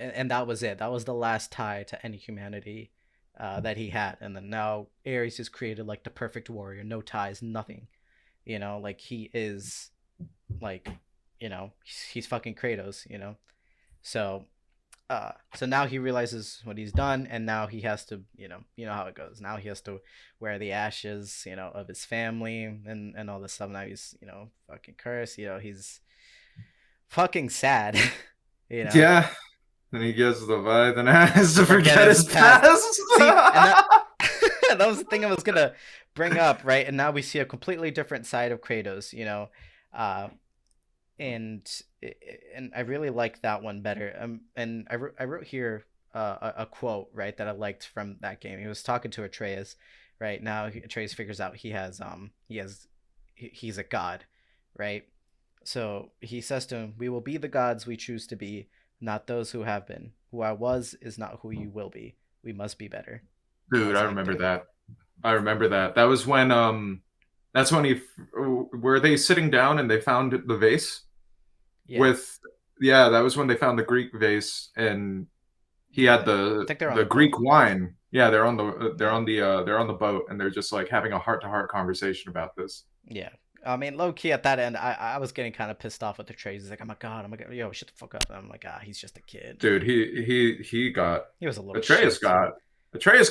and that was it. That was the last tie to any humanity that he had. And then now Ares is created like the perfect warrior, no ties, nothing. Like he is, like, he's fucking Kratos. So so now he realizes what he's done, and now he has to, how it goes. Now he has to wear the ashes, of his family and all this stuff. Now he's, fucking cursed. He's fucking sad. Yeah. And he gets the vibe and has to forget his past. See, that was the thing I was gonna bring up, right? And now we see a completely different side of Kratos, and I really like that one better. And I wrote here a quote, right, that I liked from that game. He was talking to Atreus, right? Now Atreus figures out he's a god, right? So he says to him, "We will be the gods we choose to be, not those who have been. Who I was is not who you will be. We must be better." Dude, I remember that. I remember that. That was when that's when were they sitting down and they found the vase? Yeah. That was when they found the Greek vase, and he had the Greek boat. wine. Yeah, they're on the boat, and they're just like having a heart-to-heart conversation about this. Yeah. I mean, low key at that end, I was getting kind of pissed off with the trades. He's like, "Oh my god, yo, shut the fuck up." And I'm like, he's just a kid. Dude, he was a little Atreus shit.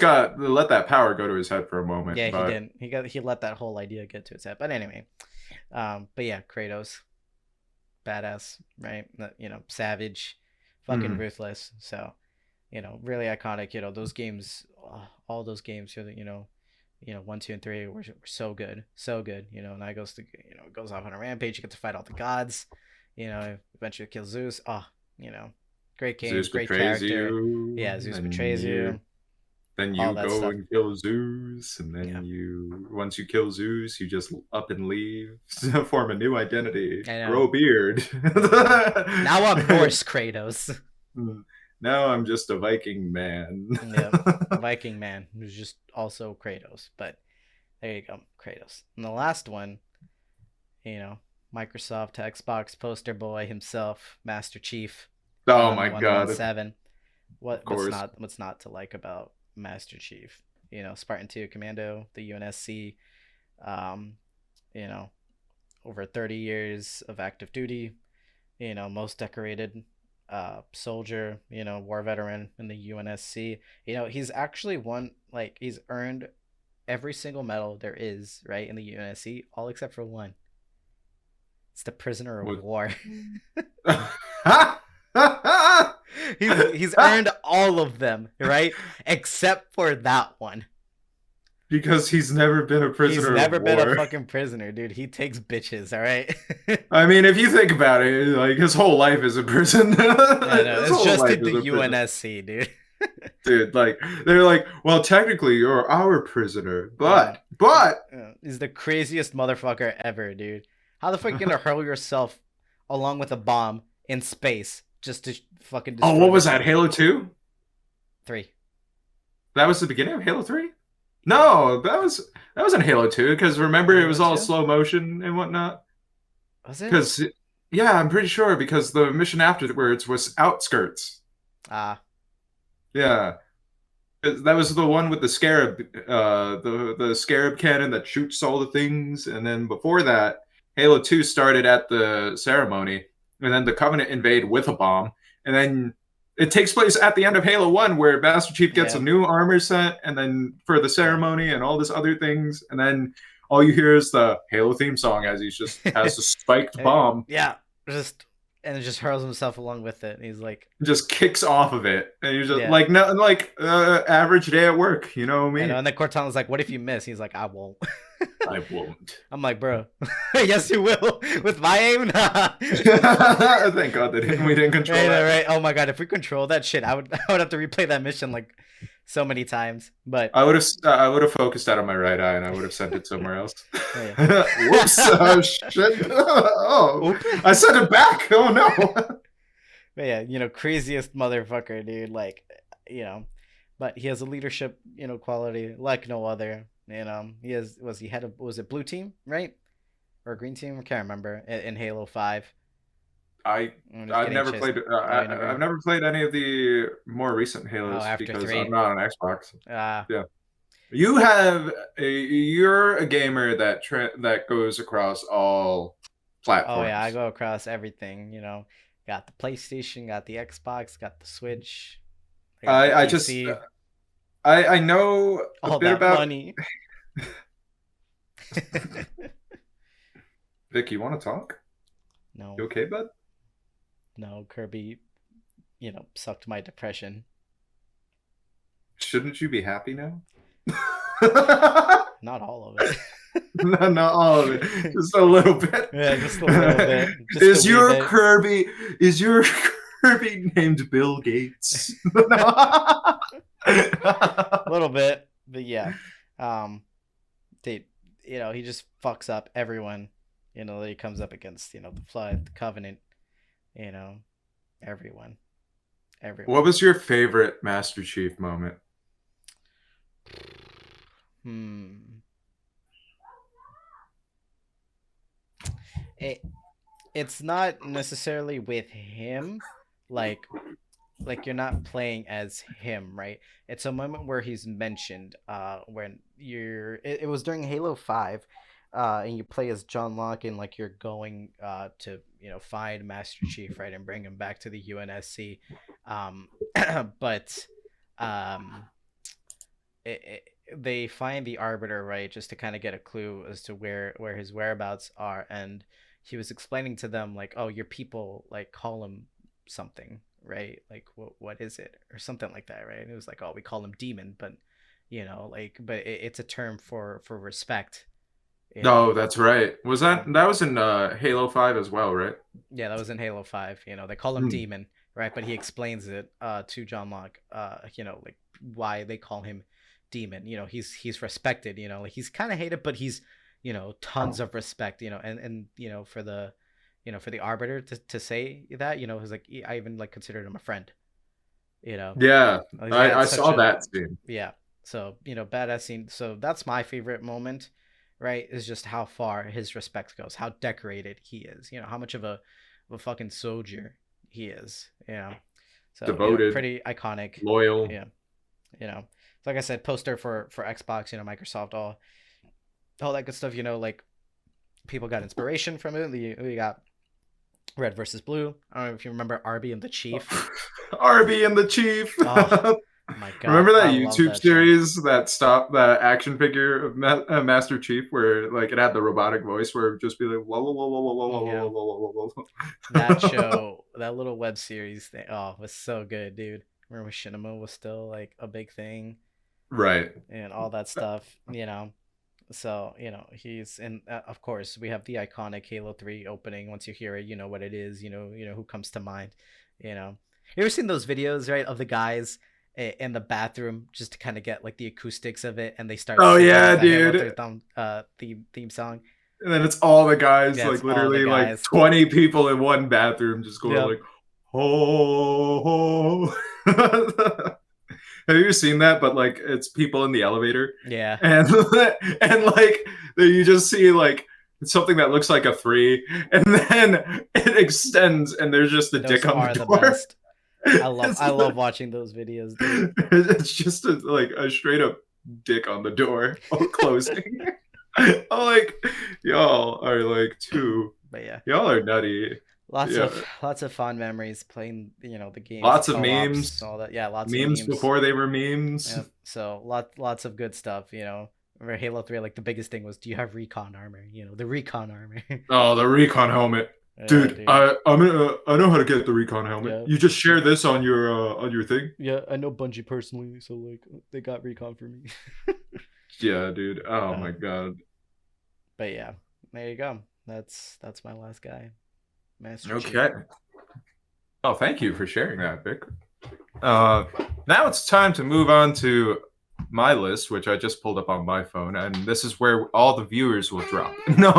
got let that power go to his head for a moment. Yeah, he didn't. He let that whole idea get to his head. But anyway, but yeah, Kratos, badass, right? Savage, fucking ruthless. So, really iconic. Those games, all those games, 1, 2, and 3 were so good, so good. And I goes to, goes off on a rampage. You get to fight all the gods. Eventually kill Zeus. Great game, Zeus great betrays character. you. Yeah, Zeus betrays you. Then you go and kill Zeus, and then once you kill Zeus, you just up and leave, form a new identity, grow a beard. Now I'm Norse Kratos. Now I'm just a Viking man. Yeah, Viking man who's just also Kratos. But there you go, Kratos. And the last one, Microsoft to Xbox poster boy himself, Master Chief. Oh my god. 7. What's not to like about Master Chief? Spartan 2 Commando, the UNSC, over 30 years of active duty, most decorated soldier, war veteran in the UNSC. He's actually he's earned every single medal there is, right, in the UNSC, all except for one. It's the prisoner of war. he's earned all of them, right, except for that one. Because he's never been a prisoner. He's never been a fucking prisoner, dude. He takes bitches, all right? I mean, if you think about it, like, his whole life is a prison. I know. It's just at the UNSC, dude. Dude, like, they're like, well, technically you're our prisoner, but he's the craziest motherfucker ever, dude. How the fuck are you gonna hurl yourself along with a bomb in space just to fucking destroy what was that, Halo 2? 3. That was the beginning of Halo 3? No, that was in Halo 2, because remember, it was all slow motion and whatnot. Was it? Because, yeah, I'm pretty sure, because the mission afterwards was Outskirts. Yeah. That was the one with the Scarab, the Scarab cannon that shoots all the things, and then before that, Halo 2 started at the ceremony, and then the Covenant invade with a bomb, and then it takes place at the end of Halo 1 where Master Chief gets Yeah. a new armor set and then for the Yeah. ceremony and all this other things, and then all you hear is the Halo theme song as he just has a spiked bomb, Yeah. Just and just hurls himself along with it. And he's like, just kicks off of it, and you're just yeah. like, no, like average day at work, you know me. And then Cortana's like, "What if you miss?" He's like, "I won't." I won't. I'm like, bro, yes, you will. With my aim, nah. Thank God that we didn't control Right, that. right. Oh my God, if we control that shit, I would have to replay that mission like so many times. But I would have focused that on my right eye, and I would have sent it somewhere else. oh, yeah. Whoops! Oh shit! Oh, I sent it back. Oh no! But yeah, craziest motherfucker, dude. Like, but he has a leadership, quality like no other. He head of, was it blue team, right? Or green team? I can't remember. In Halo 5. I've never played. I've never played any of the more recent Halos because 3. I'm not on Xbox. Ah. Yeah, you're a gamer that goes across all platforms. Oh yeah, I go across everything. Got the PlayStation, got the Xbox, got the Switch. I just I know a all bit that about money. Vic, you want to talk? No. You okay, bud? No, Kirby, sucked my depression. Shouldn't you be happy now? Not all of it. No, not all of it. Just a little bit. Yeah, just a little bit. Is your Kirby named Bill Gates? A little bit, but yeah. He just fucks up everyone. That he comes up against. The Flood, the Covenant. Everyone. What was your favorite Master Chief moment? It's not necessarily with him, like you're not playing as him, right? It's a moment where he's mentioned, when it was during Halo 5, and you play as John Locke, and like you're going to find Master Chief, right, and bring him back to the UNSC, but they find the Arbiter, right, just to kind of get a clue as to where his whereabouts are, and he was explaining to them like, oh, your people like call him something, right? Like what is it, or something like that, right? And it was like, oh, we call him Demon, but but it's a term for respect. No, that's right. That was in Halo 5 as well, right? Yeah, that was in Halo 5. They call him Demon, right? But he explains it to John Locke, like why they call him Demon. He's respected, like he's kind of hated, but he's tons of respect, and for the for the Arbiter to say that, it's like, I even like considered him a friend. Yeah, I saw that scene. Yeah, so badass scene. So that's my favorite moment, right? Is just how far his respect goes, how decorated he is, how much of a fucking soldier he is, so devoted, pretty iconic, loyal. Yeah, so like I said, poster for Xbox, Microsoft, all that good stuff. Like people got inspiration from it. We got Red versus Blue. I don't know if you remember Arby and the Chief. Arby and the Chief. Oh my God! Remember that YouTube series that stopped the action figure of Master Chief, where like it had the robotic voice, where it would just be like whoa, whoa, whoa, whoa, whoa, whoa, whoa, whoa, whoa. That show, that little web series thing, was so good, dude. Remember when Shinamo was still like a big thing, right? And all that stuff, So he's in. Of course, we have the iconic Halo 3 opening. Once you hear it, you know what it is. You know who comes to mind. You ever seen those videos, right, of the guys in the bathroom just to kind of get like the acoustics of it, and they start. Oh yeah, dude. Theme song. And then it's all the guys, like literally like 20 people in one bathroom, just going like, oh. Have you seen that? But like, it's people in the elevator. Yeah. And like, you just see like something that looks like a 3, and then it extends, and there's just a dick on the door. Best. I love watching those videos, dude. It's just like a straight up dick on the door closing. I'm like, y'all are like too. But yeah, y'all are nutty. Lots of Yeah, lots of fond memories playing, the games, lots of co-ops, memes, all that. Yeah, lots of memes memes. before they were memes. Yeah, so lots of good stuff. Remember Halo 3, like the biggest thing was, do you have recon armor? The recon armor. Oh, the recon helmet, Yeah, dude. dude. I know how to get the recon helmet. Yeah, You just share this on your thing. yeah. I know Bungie personally, so like they got recon for me. Yeah, dude. Oh uh, my god. but yeah, there you go. That's my last guy, Master Chief. Okay. Oh, thank you for sharing that, Vic. Uh, Now it's time to move on to my list, which I just pulled up on my phone, and this is where all the viewers will drop. No,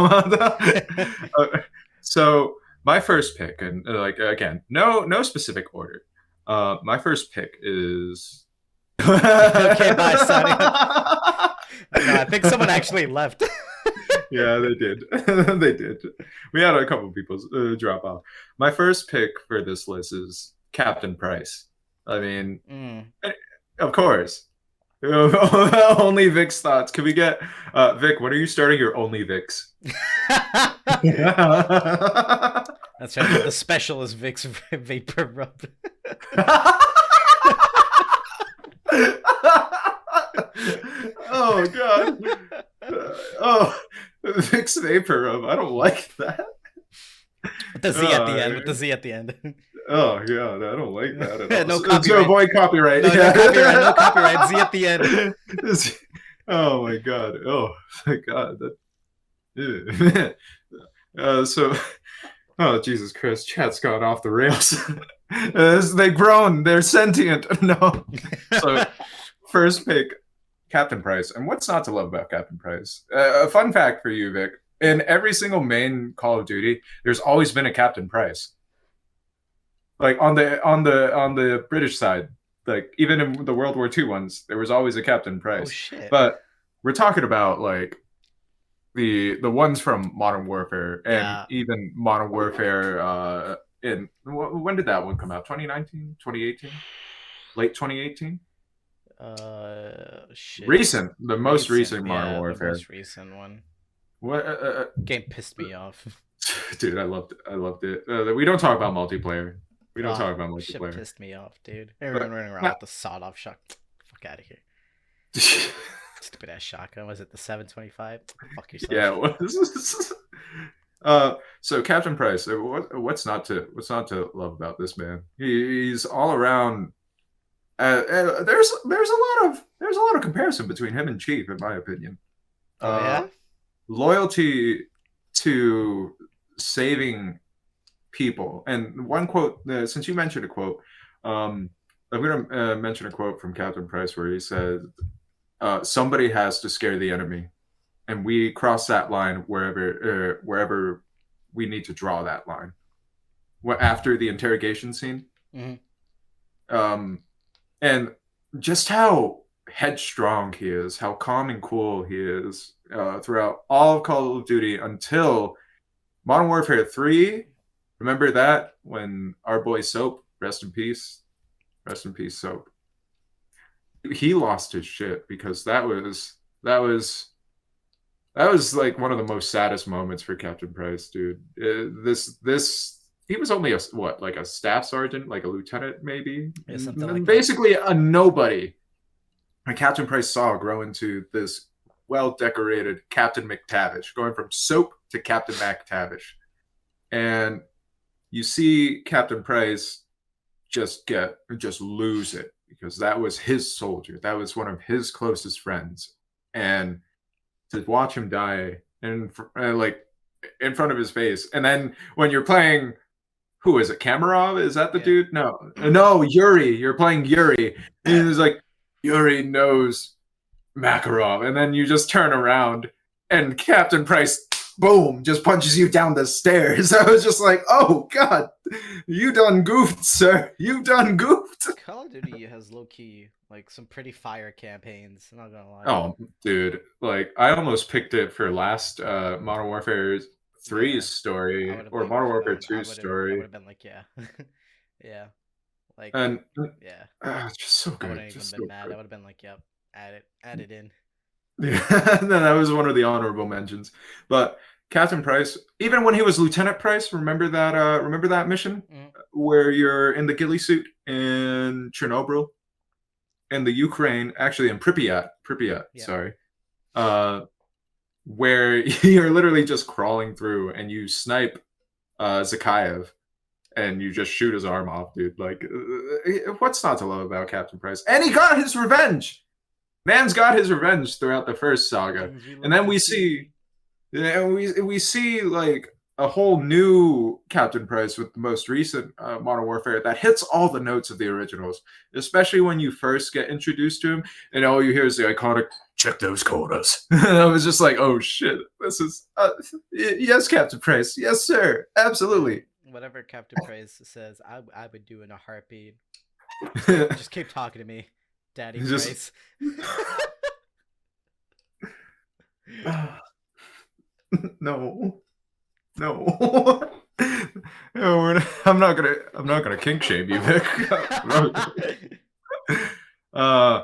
so my first pick, and like again, no specific order. My first pick is. Okay, bye, Sonny. No, I think someone actually left. Yeah, they did. They did. We had a couple people drop off. My first pick for this list is Captain Price. I mean, Mm. of course. Only Vic's thoughts. Can we get Vic? When are you starting your Only Vic's? That's right. The special is Vic's vapor rub. Oh god. Oh, Vic's vapor rub. I don't like that. With the Z at the end. With the Z at the end. Oh god, I don't like that at all. No To copyright. avoid copyright. No, no copyright. No copyright. Z at the end. Oh my god. Oh my god. So, oh Jesus Christ, chat's gone off the rails. As they groan, they're sentient. No. So, first pick, Captain Price. And what's not to love about Captain Price? A fun fact for you, Vic. In every single main Call of Duty, there's always been a Captain Price. Like on the British side, like even in the World War II ones, there was always a Captain Price. Oh shit. But we're talking about like the ones from Modern Warfare and Yeah. even Modern Warfare in when did that one come out? 2019, 2018, late 2018. Shit. Recent, the most recent Modern Yeah, the Warfare. most recent one. What Game pissed me off. dude, I loved it. I loved it. We don't talk about multiplayer. We don't talk about Shit multiplayer. pissed me off, dude. Everyone running around with the sawed-off shot. Fuck out of here. Stupid ass shotgun. Was it the 725? Fuck yourself. Yeah. So Captain Price, what's not to love about this man? He's all around. There's a lot of comparison between him and Chief, in my opinion. Oh yeah. Loyalty to saving people. And one quote, since you mentioned a quote, I'm going to mention a quote from Captain Price where he said, "Somebody has to scare the enemy, and we cross that line wherever we need to draw that line." After the interrogation scene, and just how headstrong he is, how calm and cool he is throughout all of Call of Duty until Modern Warfare 3. Remember that when our boy Soap, rest in peace, Soap. He lost his shit because that was like one of the most saddest moments for Captain Price, dude. He was only like a staff sergeant, like a lieutenant maybe, Yeah, something like basically a nobody. And Captain Price saw grow into this well-decorated Captain McTavish, going from Soap to Captain McTavish. And you see Captain Price just lose it because that was his soldier. That was one of his closest friends. And to watch him die like in front of his face. And then when you're playing, who is it? Kamarov? Is that the dude? No, Yuri. You're playing Yuri. And he's like, Yuri knows Makarov. And then you just turn around and Captain Price, boom, just punches you down the stairs. I was just like, oh god, you done goofed, sir. You done goofed. Call of Duty has low-key like some pretty fire campaigns, I'm not gonna lie. Oh dude, like I almost picked it for last Modern Warfare 3's story or Modern Warfare 2's story. I would have been like, yeah. Yeah. Like, and yeah. it's just so good. I wouldn't even been mad. I would have been like, yep, add it in. Yeah, that was one of the honorable mentions. But Captain Price, even when he was Lieutenant Price, remember that mission Mm, where you're in the ghillie suit in Chernobyl, in the Ukraine, actually in Pripyat, yeah. sorry. Uh, where you're literally just crawling through and you snipe Zakayev and you just shoot his arm off, dude. Like, what's not to love about Captain Price? And he got his revenge. Man's got his revenge throughout the first saga, Things we and love then to we see, see. yeah, we see like a whole new Captain Price with the most recent Modern Warfare that hits all the notes of the originals, especially when you first get introduced to him, and all you hear is the iconic "check those quotas." I was just like, oh shit, this is yes, Captain Price, yes sir, Yeah. absolutely. Whatever Captain Price says, I would do in a heartbeat. Just keep talking to me, Daddy Just Price. no, no. No, I'm not gonna kink shame you, Vic. uh,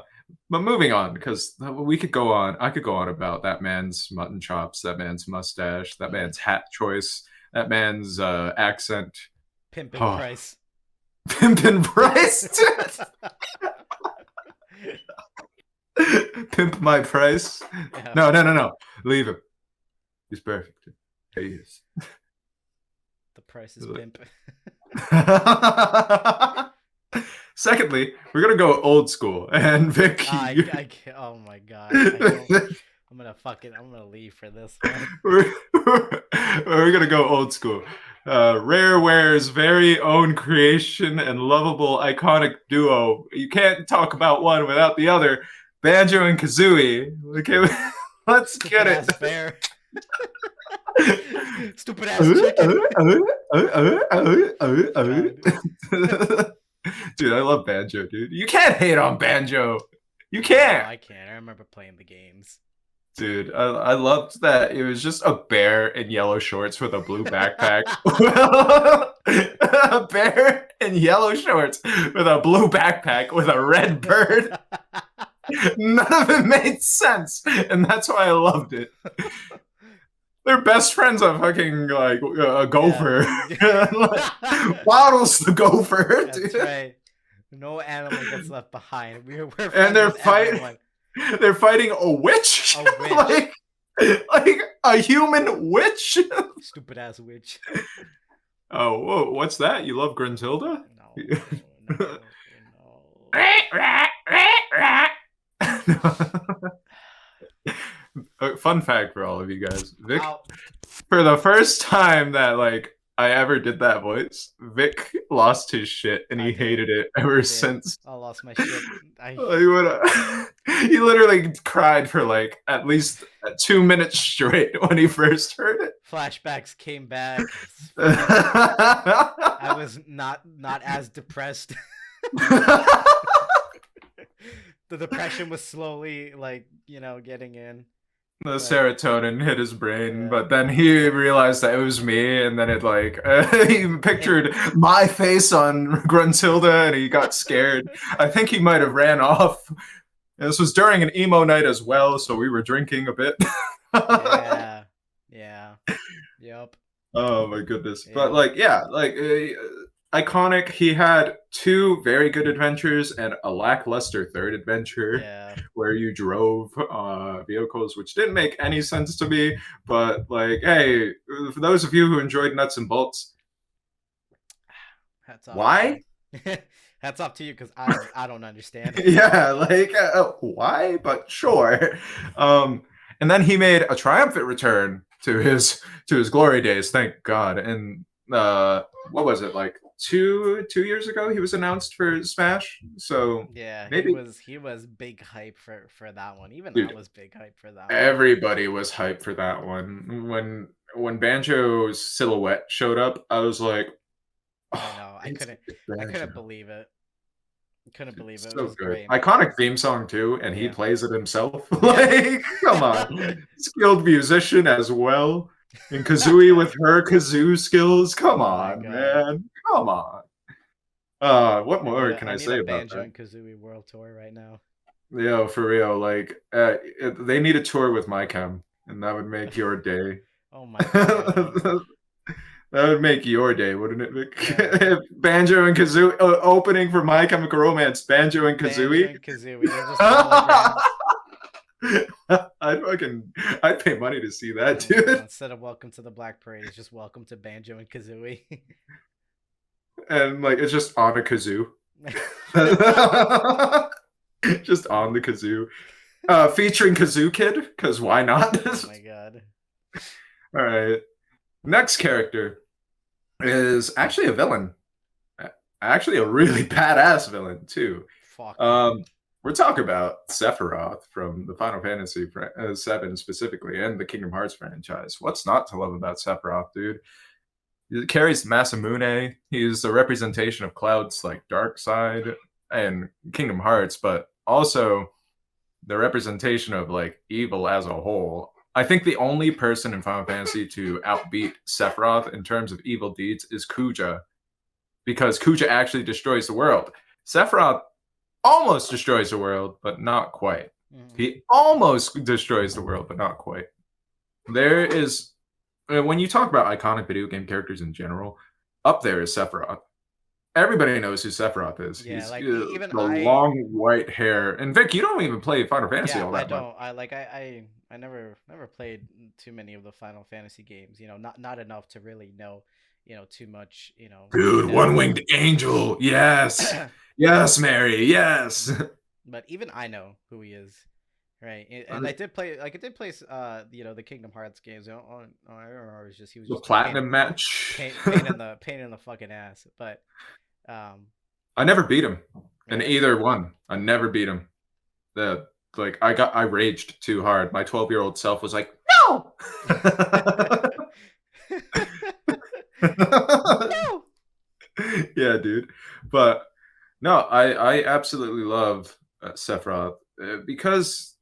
but moving on, because we could go on. I could go on about that man's mutton chops, that man's mustache, that Mm. man's hat choice, that man's accent. Pimpin' Oh, Price. Pimpin' Price. Pimp my price. Yeah. No, no, no, no. Leave him. He's perfect. He is. The price is pimp. Secondly, we're gonna go old school, and Vic, I can't, oh my god. I don't. I'm gonna leave for this one. we're gonna go old school. Rareware's very own creation and lovable iconic duo. You can't talk about one without the other. Banjo and Kazooie. Okay, let's Stupid get it. ass bear. Stupid ass chicken. God. Dude, I love Banjo, dude. You can't hate on Banjo. You No, can't. I can't. I remember playing the games. Dude, I loved that it was just a bear in yellow shorts with a blue backpack. A bear in yellow shorts with a blue backpack with a red bird. None of it made sense, and that's why I loved it. Their best friend's a fucking like a gopher. Like, Waddle's the gopher, That's dude. right. No animal gets left behind. We're And friends with everyone. they're fighting a witch. A witch. Like a human witch. Stupid ass witch. Oh, whoa, what's that? You love Gruntilda? No, no, Fun fact for all of you guys. no. Vic, Ow. for the first time that like I ever did that voice, Vic lost his shit and I he did. hated it I ever did. since. I lost my shit. Like, he literally cried for like at least 2 minutes straight when he first heard it. Flashbacks came back. I was not as depressed. The depression was slowly like, getting in. The serotonin hit his brain, Yeah. but then he realized that it was me, and then it like he pictured my face on Gruntilda, and he got scared. I think he might have ran off. And this was during an emo night as well, so we were drinking a bit. Yeah. Yeah. Yep. Oh my goodness! Yeah. But like, yeah, like iconic. He had 2 very good adventures and a lackluster third adventure. Yeah. Where you drove vehicles, which didn't make any sense to me. But like, hey, for those of you who enjoyed Nuts and Bolts, Hats off. why? Hats off to you because I don't understand. Yeah, like why? But sure. And then he made a triumphant return to his glory days. Thank God. And what was it like? 2 years ago, he was announced for Smash. So Yeah, maybe he was big hype for that one. Even I dude, was big hype for that one. everybody was hyped for that one. When Banjo's silhouette showed up, I was like, I know. I couldn't believe it. Couldn't believe it. It So was good. great. Iconic theme song too, and he Yeah. plays it himself. Like, come on. Skilled musician as well. And Kazooie with her kazoo skills. Come Oh my on, God. man. Come on. What more can I I need say a about Banjo that? and Kazooie World Tour right now. Yo, for real. Like, they need a tour with my chem, and that would make your day. Oh my god. That would make your day, wouldn't it, Vic? Yeah. If Banjo and Kazooie opening for My Chemical Romance, Banjo and Banjo Kazooie. and Kazooie, they're just holograms. I'd pay money to see that, Oh my god, dude. instead of Welcome to the Black Parade, it's just Welcome to Banjo and Kazooie. And like it's just on a kazoo. Just on the kazoo. Featuring Kazoo Kid, because why not? Oh my god. All right. Next character is actually a villain. Actually, a really badass villain, too. Fuck. Um, we're talking about Sephiroth from the Final Fantasy VII specifically, and the Kingdom Hearts franchise. What's not to love about Sephiroth, dude? He carries Masamune. He's the representation of Cloud's like dark side and Kingdom Hearts, but also the representation of like evil as a whole. I think the only person in Final Fantasy to outbeat Sephiroth in terms of evil deeds is Kuja, because Kuja actually destroys the world. Sephiroth almost destroys the world, but not quite. He almost destroys the world, but not quite. There is, when you talk about iconic video game characters in general, up there is Sephiroth. Everybody knows who Sephiroth is. Yeah, He's like even the I. long white hair. And Vic, you don't even play Final Fantasy Yeah, all I that much. don't. I never played too many of the Final Fantasy games. You know, not enough to really know, too much. Dude, One Depth. Winged Angel. Yes. Yes, Mary. Yes. But even I know who he is, right? And I did play, like, I did play, the Kingdom Hearts games. I remember he was The just a platinum match. pain in the fucking ass. But, um, I never beat him in really. either one. I never beat him. The like I raged too hard. My 12-year-old self was like, no. No. Yeah, dude. But no, I absolutely love Sephiroth because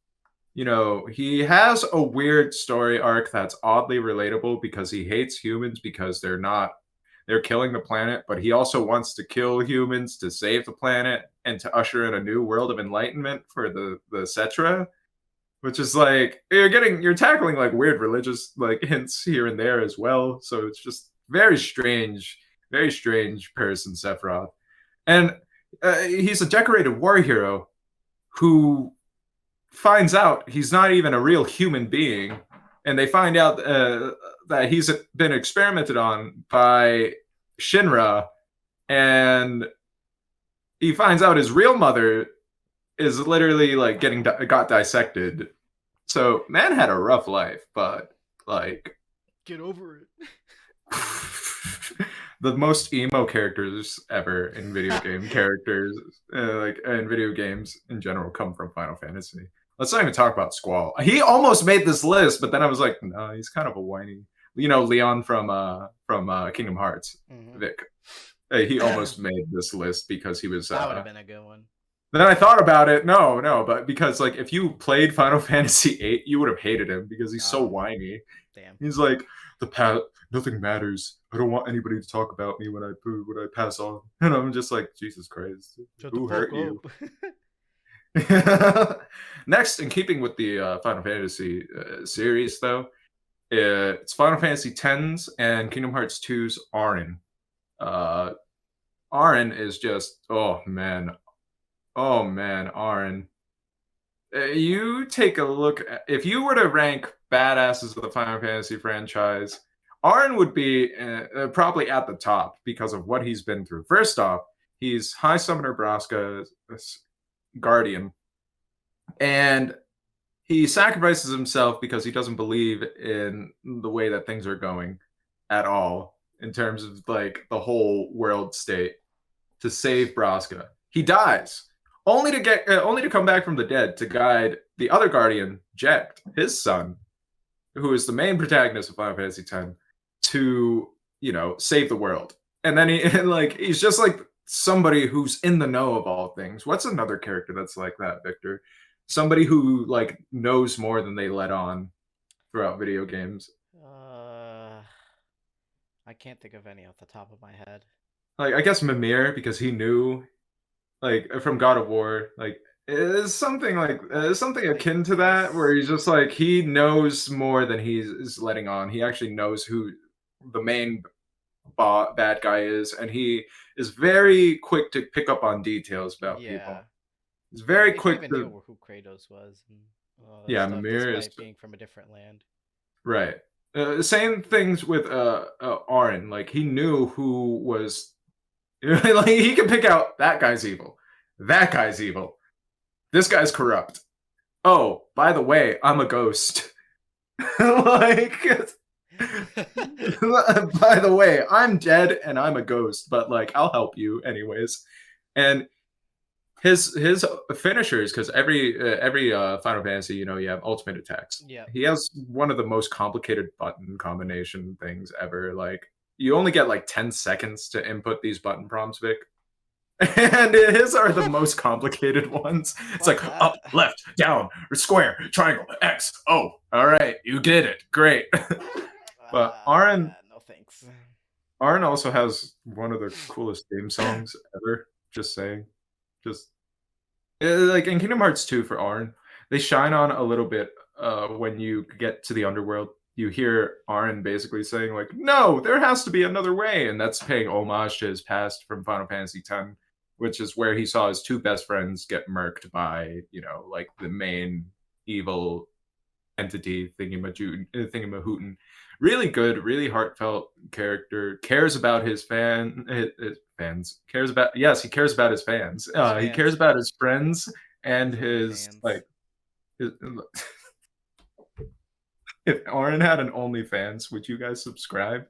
he has a weird story arc that's oddly relatable because he hates humans because they're killing the planet, but he also wants to kill humans to save the planet and to usher in a new world of enlightenment for the Cetra, which is like you're tackling like weird religious like hints here and there as well. So it's just very strange person Sephiroth, and he's a decorated war hero who finds out he's not even a real human being, and they find out that he's been experimented on by Shinra, and he finds out his real mother is literally like got dissected. So man had a rough life, but like Get over it. the most emo characters ever in video game characters, like in video games in general, come from Final Fantasy. Let's not even talk about Squall. He almost made this list, but then I was like, no, he's kind of a whiny. Leon from Kingdom Hearts, Hmm. Vic. He almost made this list because he was. That would have been a good one. Then I thought about it. No, but because like if you played Final Fantasy VIII, you would have hated him because he's so Oh, whiny. damn. He's like the past. Nothing matters. I don't want anybody to talk about me when I pass on. And I'm just like, Jesus Christ, Shut the who fuck hurt you? up. Next, in keeping with the Final Fantasy series, though, it's Final Fantasy X's and Kingdom Hearts 2's Auron. Uh, Auron is just, oh man, Auron. You take a look. If you were to rank badasses of the Final Fantasy franchise, Auron would be probably at the top because of what he's been through. First off, he's High Summoner Braska's guardian, and he sacrifices himself because he doesn't believe in the way that things are going at all in terms of like the whole world state to save Braska. He dies only to come back from the dead to guide the other guardian, Jecht, his son, who is the main protagonist of Final Fantasy X, to save the world. And then he's just like somebody who's in the know of all things. What's another character that's like that, Victor? Somebody who like knows more than they let on throughout video games. Uh, I can't think of any off the top of my head. Like I guess Mimir because he knew like from God of War, like It's something like something Like akin to that, where this. he's just like he knows more than he is letting on. He actually knows who the main bad guy is, and he is very quick to pick up on details about Yeah. people. He's Yeah, very he quick even to knew who Kratos was and all that yeah, stuff, Mimir is despite being from a different land. right. Same things with Arn. Like he knew who was like he can pick out that guy's evil. That guy's evil. This guy's corrupt. Oh, by the way, I'm a ghost. Like by the way, I'm dead and I'm a ghost, but like I'll help you anyways. And his finishers, because every Final Fantasy, you know, you have ultimate attacks. Yep. He has one of the most complicated button combination things ever. Like you only get like 10 seconds to input these button prompts, Vic. And his are the most complicated ones. It's Fuck like up, that. left, down, square, triangle, X. Oh, all right, you did it. Great. But Yeah, no thanks. Aaron also has one of the coolest theme songs ever. Just saying. Just like in Kingdom Hearts 2 for Arn, they shine on a little bit when you get to the underworld. You hear Arn basically saying like, "No, there has to be another way," and that's paying homage to his past from Final Fantasy X, which is where he saw his two best friends get murked by, you know, like the main evil entity thingamahootin. Really good, really heartfelt character. Cares about his fans. Cares about he cares about his fans. His He cares fans. about his friends and His his OnlyFans. like. His, if Aaron had an OnlyFans, would you guys subscribe?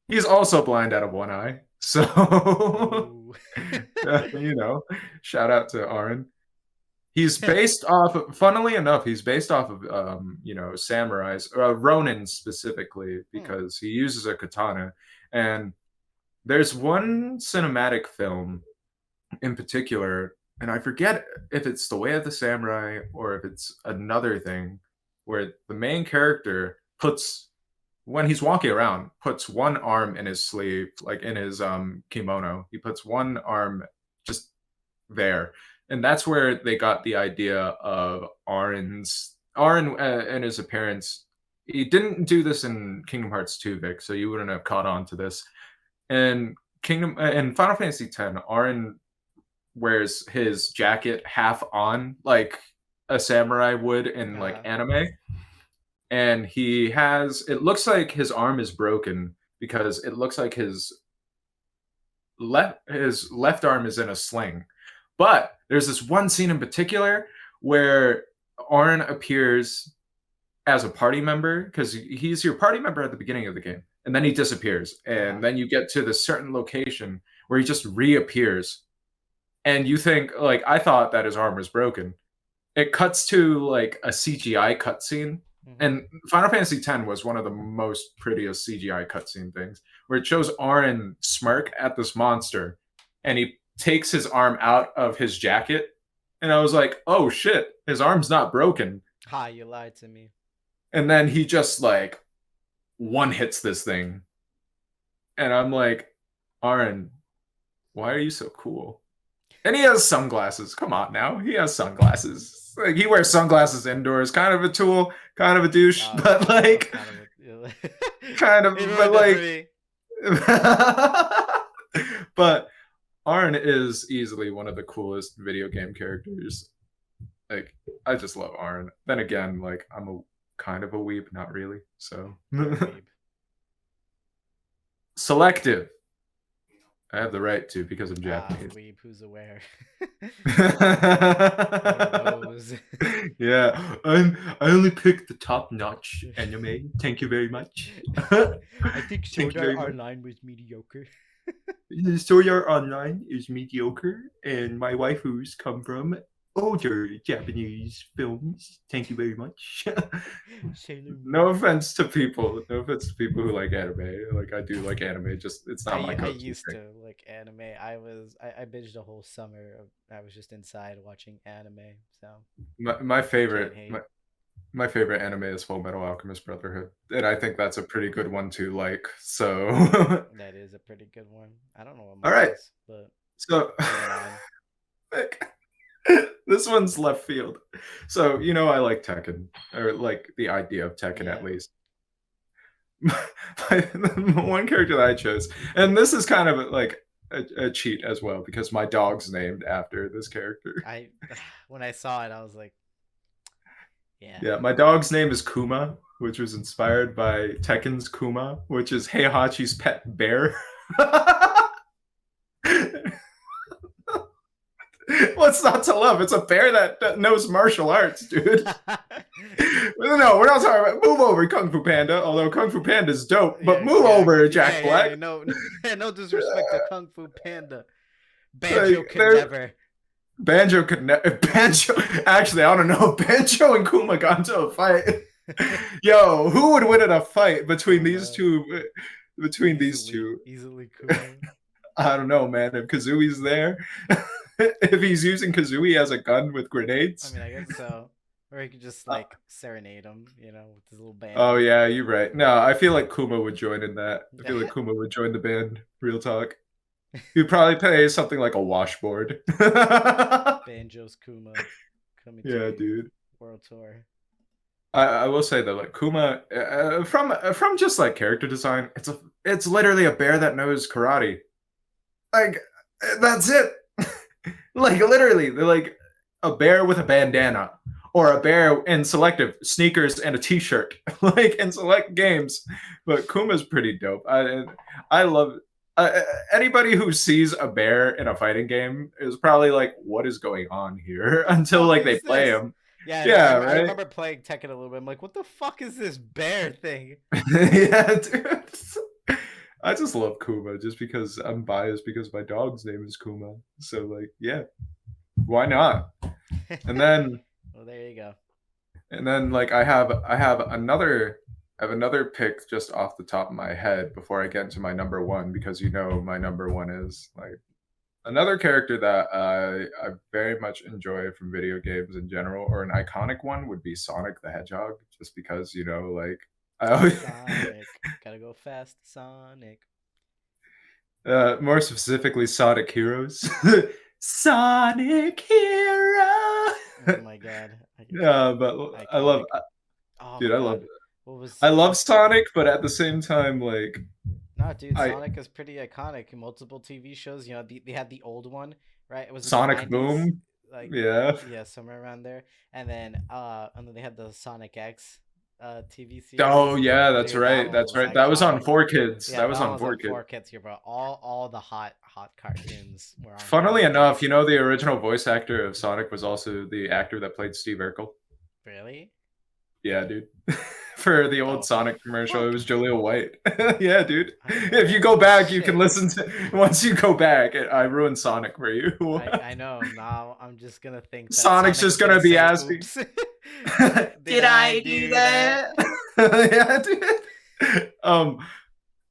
He's also blind out of one eye, so Ooh. you know, shout out to Aaron. He's based off of, funnily enough, he's based off of you know, samurais, Ronin specifically, Hmm. because he uses a katana. And there's one cinematic film in particular, and I forget if it's The Way of the Samurai or if it's another thing, where the main character puts when he's walking around, puts one arm in his sleeve, like in his kimono. He puts one arm just there. And that's where they got the idea of Aaron and his appearance. He didn't do this in Kingdom Hearts 2, Vic, so you wouldn't have caught on to this. And in Final Fantasy X, Aaron wears his jacket half on, like a samurai would in like Uh, anime. And he has it looks like his arm is broken because it looks like his left arm is in a sling. But there's this one scene in particular where Arn appears as a party member because he's your party member at the beginning of the game, and then he disappears, uh-huh. and then you get to this certain location where he just reappears, and you think like I thought that his arm was broken. It cuts to like a CGI cutscene. Mm-hmm. And Final Fantasy X was one of the most prettiest CGI cutscene things, where it shows Aaron smirk at this monster, and he takes his arm out of his jacket, and I was like, "Oh shit, his arm's not broken." Ha, you lied to me. And then he just like one hits this thing, and I'm like, "Aaron, why are you so cool?" And he has sunglasses. Come on now. He has sunglasses. Like he wears sunglasses indoors. Kind of a tool, kind of a douche, but That was like kind of a. kind of He but ruined it for like me. but Arn is easily one of the coolest video game characters. Like I just love Arn. Then again, like I'm a kind of a weeb, not really. So You're a weeb. selective. I have the right to because I'm Ah, Japanese. weeb, who's aware? One of those. Yeah, I only picked the top notch anime. Thank you very much. I think Thank Sword you Art very much. Online was mediocre. The Sword Art Online is mediocre, and my waifus come from older Japanese films. Thank you very much. Sailor No Moon. offense to people. No offense to people who like anime. Like I do like anime. Just it's not my I go-to used thing. to like anime. I binged a whole summer. I was just inside watching anime, so My I can't favorite hate. my favorite anime is Full Metal Alchemist Brotherhood, and I think that's a pretty good one to like. So, That is a pretty good one. I don't know what all mine right. is, but So Bring it on. like, this one's left field. So I like Tekken, or like the idea of Tekken at Yeah. least. The one character that I chose, and this is kind of like a cheat as well because my dog's named after this character. I when I saw it, I was like, yeah. Yeah, my dog's name is Kuma, which was inspired by Tekken's Kuma, which is Heihachi's pet bear. What's not to love? It's a bear that knows martial arts, dude. No, we're not talking about. Move over, Kung Fu Panda. Although Kung Fu Panda is dope, but Yeah, move yeah, over, yeah, Jack yeah, Black. yeah. No, no disrespect to Kung Fu Panda. Banjo Like, could never. Banjo could Banjo. Actually, I don't know. Banjo and Kuma got into a fight. Yo, who would win in a fight between these Kuma. two? Between these Easily, two, easily Kuma. I don't know, man. If Kazui's there, if he's using Kazooie as a gun with I grenades. mean, I guess so. Or he could just Uh, like serenade him, with his little oh banjo. yeah, you're right. No, I feel like Kuma would join in that. I feel like Kuma would join the band. Real talk. He'd probably play something like a washboard. Banjo's Kuma coming Yeah, to dude. World Tour. I will say though, like Kuma, from just like character design, it's literally a bear that knows karate. Like that's it. Like literally, they're like a bear with a bandana, or a bear in selective sneakers and a t-shirt, like in select games. But Kuma's pretty dope. I love. Anybody who sees a bear in a fighting game is probably like, "What is going on here?" Until Fuck like they is play this? him. Yeah, no, Yeah, I right. remember playing Tekken a little bit. I'm like, what the fuck is this bear thing? Yeah, dude. I just love Kuma just because I'm biased because my dog's name is Kuma. So like, yeah, why not? And then Well, there you go. like I have another pick just off the top of my head before I get into my number one because my number one is like another character that I very much enjoy from video games in general, or an iconic one would be Sonic the Hedgehog, just because like I always Sonic. Gotta go fast, Sonic. more specifically Sonic Heroes. Sonic Hero. Oh my god. Yeah, but Iconic. Oh dude, my god. What I what love was Sonic, but at the same time, like No, dude, I Sonic is pretty iconic. Multiple TV shows, they had the old one, right? Was it the Sonic 90s? Boom. Like Yeah. yeah, somewhere around there. And then they had the Sonic X TV Oh series. yeah, that's Dude, that right. one That's was right. That was on iconic. 4Kids. Yeah, That was that one on was on 4Kids. 4Kids here, bro. All the hot cartoons were on Funnily enough, 4Kids. the original voice actor of Sonic was also the actor that played Steve Urkel. Really? Yeah, dude. For the old The Sonic commercial, it fuck? was Jaleel White. Yeah, dude. I didn't know If you that. go Holy back, you can shit. listen to. Once you go back, I ruined Sonic for you. I know. Now I'm just gonna think that Sonic's Sonic's just gonna gonna be say, asking, "Oops, did "Did I I do do that?" that?" Yeah, dude.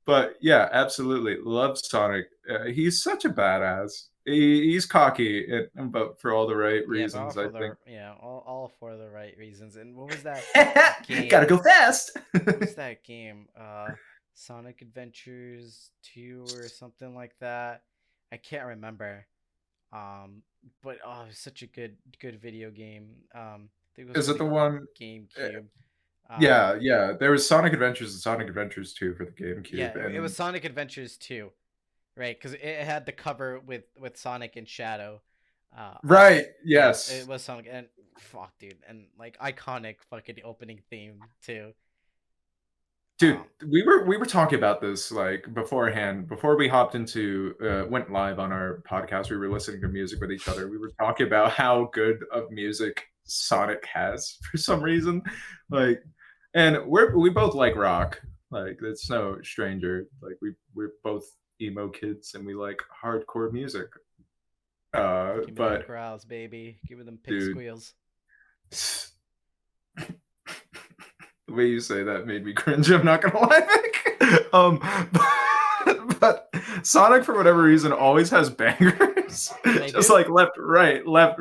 But yeah, absolutely love Sonic. He's such a badass. He's cocky, but for all the right Yeah, but all reasons, I for think. the all for the right reasons. And what was that Gotta game? go fast. What was that game? Sonic Adventures 2 or something like that. I can't remember. Um, but oh, it was such a good video game. I think it was Is for it the the one? uh, GameCube. Um, Yeah, yeah. There was Sonic Adventures and Sonic Adventures 2 for the yeah, GameCube, it was and Sonic Adventures 2, right? Because it had the cover with Sonic and Shadow. On right, it. Yeah, it yes. was Sonic and fuck, dude, and like iconic fucking opening theme too. Dude, Um, we were talking about this like beforehand, before we hopped into went live on our podcast. We were listening to music with each other. We were talking about how good of music Sonic has for some reason. Like, and we both like rock. Like, it's no stranger. Like, we're both emo kids and we like hardcore music. give me them But growls, baby. Give me them pig dude, squeals. the way you say that made me cringe. I'm not gonna lie, Vic. But Sonic, for whatever reason, always has bangers. They Just do. like left, right, left.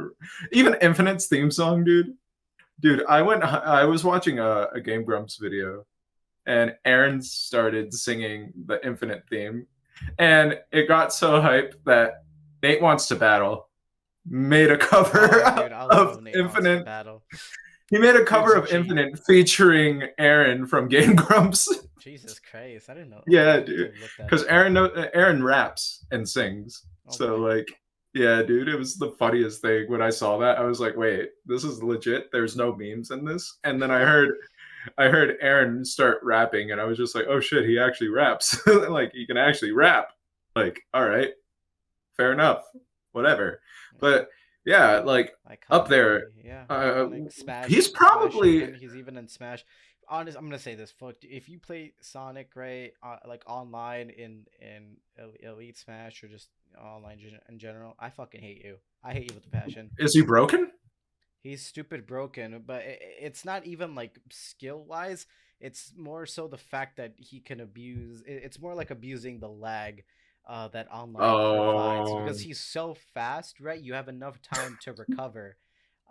Even Infinite's theme song, dude. Dude, I was watching a Game Grumps video, and Aaron started singing the Infinite theme, and it got so hype that Nate Wants to Battle made a cover Oh, dude, I of love Nate Wants to Infinite. Battle. He made a cover Dude's a of G. Infinite featuring Aaron from Game Grumps. Jesus Christ, I didn't know. Yeah, I need dude. to look that Because up. Aaron raps and sings. Oh So boy. like, yeah, dude, it was the funniest thing when I saw that. I was like, wait, this is legit. There's no memes in this. And then I heard Aaron start rapping, and I was just like, oh shit, he actually raps. Like he can actually rap. Like, all right, fair enough, whatever. But yeah, like up Iconic, there, buddy. Yeah, uh, iconic. he's Smash probably even. He's even in Smash. Honest, I'm gonna say this. Fuck, if you play Sonic, right, like online in Elite Smash or just online in general, I fucking hate you. I hate you with a passion. is he broken? He's stupid broken, but it's not even like skill wise. It's more so the fact that he can abuse. It's more like abusing the lag that online provides because Oh, he's so fast, right? You have enough time to recover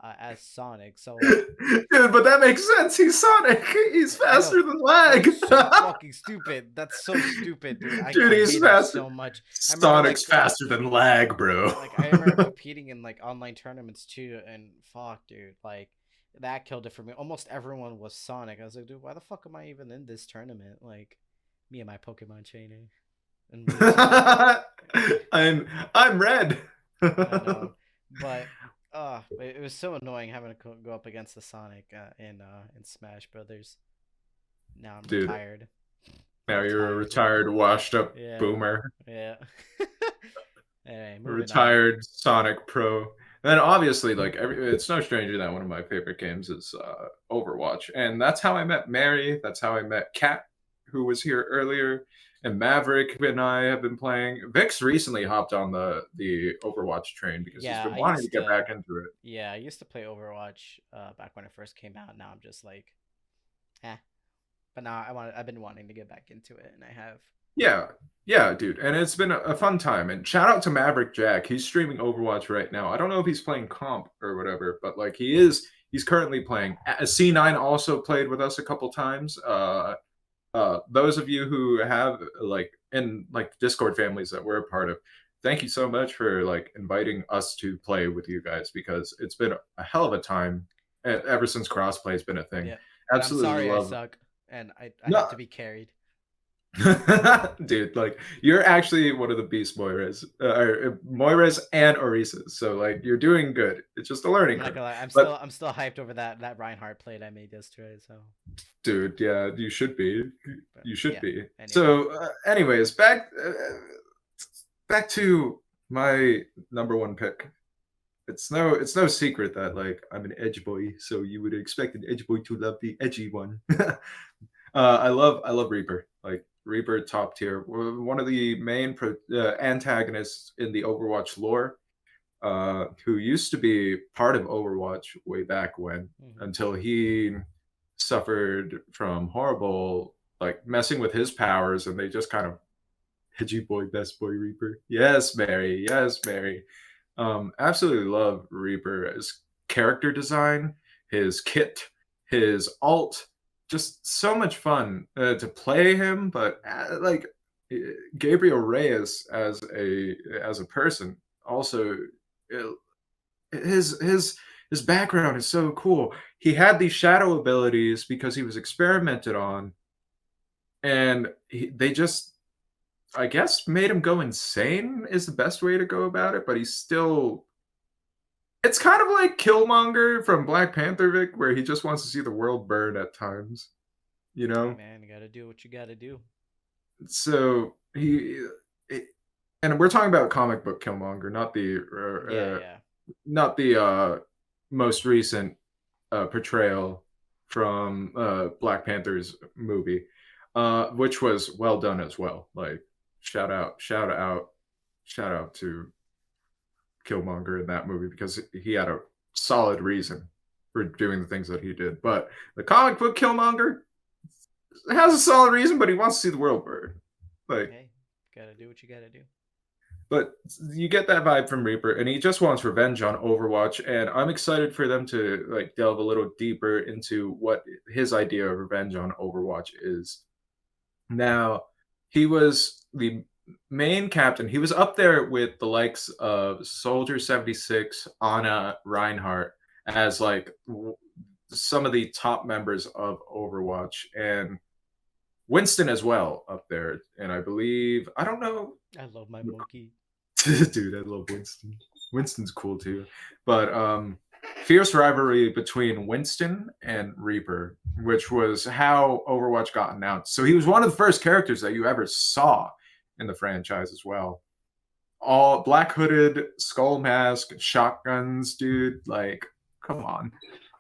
as Sonic. So like, dude, but that makes sense. He's Sonic. He's I know, faster than but lag. it's so fucking stupid. That's so stupid, dude. Dude, I he's hate that faster. so much. I remember Sonic's faster than lag, bro. I remember competing in like online tournaments too, and fuck, dude, like that killed it for me. Almost everyone was Sonic. I was like, dude, why the fuck am I even in this tournament? Like, me and my Pokemon training and Mewtwo. I'm red. I know, but it was so annoying having to go up against the Sonic in Smash Brothers. Now I'm Dude, retired. now you're a Retired. retired, washed up Yeah, boomer. yeah. Anyway, moving on. Retired Sonic Pro. And then obviously, like it's no stranger that one of my favorite games is Overwatch, and that's how I met Mary. That's how I met Kat, who was here earlier, and Maverick and I have been playing. Vix recently hopped on the Overwatch train because he's Yeah, been wanting to get back into it. I used to play Overwatch back when it first came out. Now I'm just like, eh. But now I've been wanting to get back into it, and I have. Yeah, yeah, dude, and it's been a fun time. And shout out to Maverick Jack. He's streaming Overwatch right now. I don't know if he's playing comp or whatever, but like he is. He's currently playing. C9 also played with us a couple times. Those of you who have like in like Discord families that we're a part of, thank you so much for like inviting us to play with you guys because it's been a hell of a time ever since crossplay has been a thing. Yeah, and I'm Absolutely sorry I love. suck, and I have No, to be carried. dude, like you're actually one of the beast Moiras, Moiras and Orisas. So like you're doing good. It's just a I'm learning not curve. gonna lie, But I'm still hyped over that Reinhardt play I made yesterday. So, dude, yeah, you should be. but You should yeah. be. Anyway, So, anyways, back to my number one pick. It's no secret that like I'm an edge boy, so you would expect an edge boy to love the edgy one. I love Reaper. Like Reaper, top tier. One of the main antagonists in the Overwatch lore, who used to be part of Overwatch way back when, mm-hmm. until he suffered from horrible like messing with his powers, and they just kind of edgy boy, best boy Reaper. Yes, Mary. Yes, Mary. Absolutely love Reaper. His character design, his kit, his alt, just so much fun to play him. But like Gabriel Reyes as a person, also uh, his background is so cool. He had these shadow abilities because he was experimented on, and they just I guess made him go insane is the best way to go about it, but he's still it's kind of like Killmonger from Black Panther Vic, where he just wants to see the world burn at times, you Hey know? man, you gotta do what you gotta do. So and we're talking about comic book Killmonger, Yeah, yeah. not the most recent portrayal from Black Panther's movie, which was well done as well. Like shout out, shout out, shout out to Killmonger in that movie because he had a solid reason for doing the things that he did. But the comic book Killmonger has a solid reason, but he wants to see the world burn. Like, Hey, gotta do what you gotta do. but you get that vibe from Reaper, and he just wants revenge on Overwatch. And I'm excited for them to like delve a little deeper into what his idea of revenge on Overwatch is. Now, he was main captain. He was up there with the likes of Soldier 76, Anna, Reinhardt as like some of the top members of Overwatch, and Winston as well up there. And I believe, I don't know, I love my monkey. dude, I love Winston. Winston's cool too. But fierce rivalry between Winston and Reaper, which was how Overwatch got announced. So he was one of the first characters that you ever saw in the franchise as well. All black hooded, skull mask, shotguns, dude. Like, come on.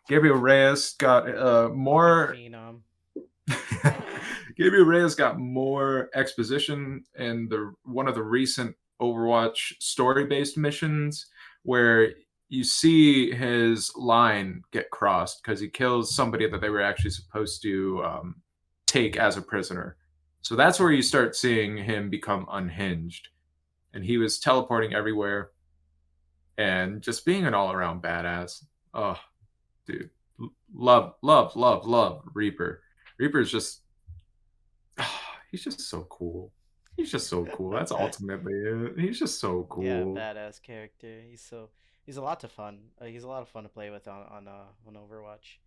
Gabriel Reyes got more. Phenom. Gabriel Reyes got more exposition in the one of the recent Overwatch story-based missions where you see his line get crossed because he kills somebody that they were actually supposed to take as a prisoner. So that's where you start seeing him become unhinged. And he was teleporting everywhere and just being an all-around badass. Oh, dude. Love, love, love, love Reaper. Reaper's just he's just so cool. He's just so cool. That's ultimately it. He's just so Yeah, cool. badass character. He's a lot of fun. He's a lot of fun to play with on Overwatch.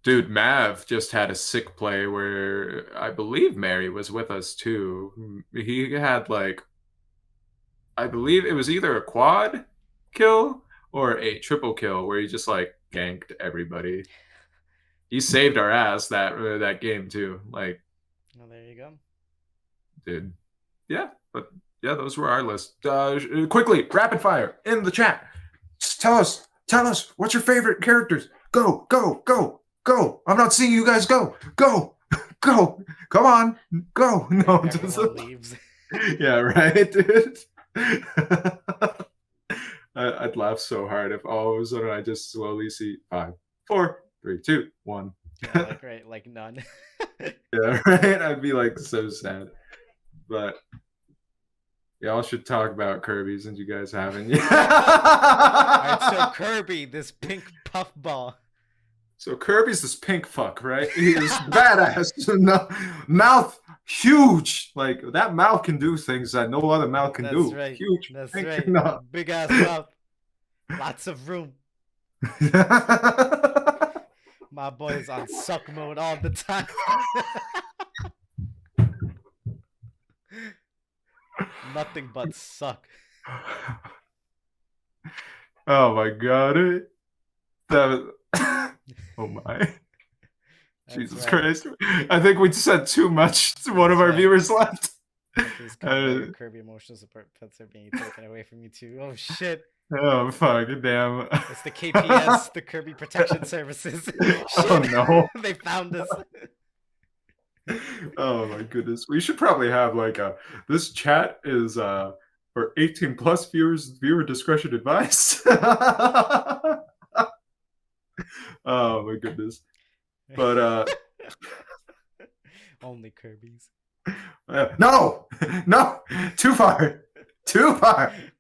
Dude, Mav just had a sick play where I believe Mary was with us too. He had like, I believe it was either a quad kill or a triple kill where he just like ganked everybody. He saved our ass that game too. Like, Oh, there you go. dude, yeah, but yeah, those were our list. Quickly, rapid fire in the chat. Just tell us what's your favorite characters. Go, go, go, go. I'm not seeing you guys go. Go, go. Come on, go. No, Everyone leaves. yeah, right, dude. I'd laugh so hard if all of a sudden I just slowly see 5, 4, 3, 2, 1. Yeah, like right, like none. Yeah, right. I'd be like so sad, but y'all should talk about Kirby since you guys haven't. Alright, so Kirby, this pink puffball. So Kirby's this pink fuck, right? He is badass. No, mouth huge. Like that mouth can do things that no other mouth can That's do. right. Huge. That's pink right. mouth. Big ass mouth. Lots of room. My boy's on suck mode all the time. Nothing but suck. Oh my god. That was... Oh my. Jesus right. Christ. I think we said too much to one of our viewers left. Your Kirby emotional support pets are being taken away from you too. Oh shit. Oh fuck, damn. It's the KPS, the Kirby Protection Services. Oh no. They found us. Oh my goodness. We should probably have like this chat is for 18 plus viewers, viewer discretion advised. Oh my goodness. But only Kirby's. No, too far.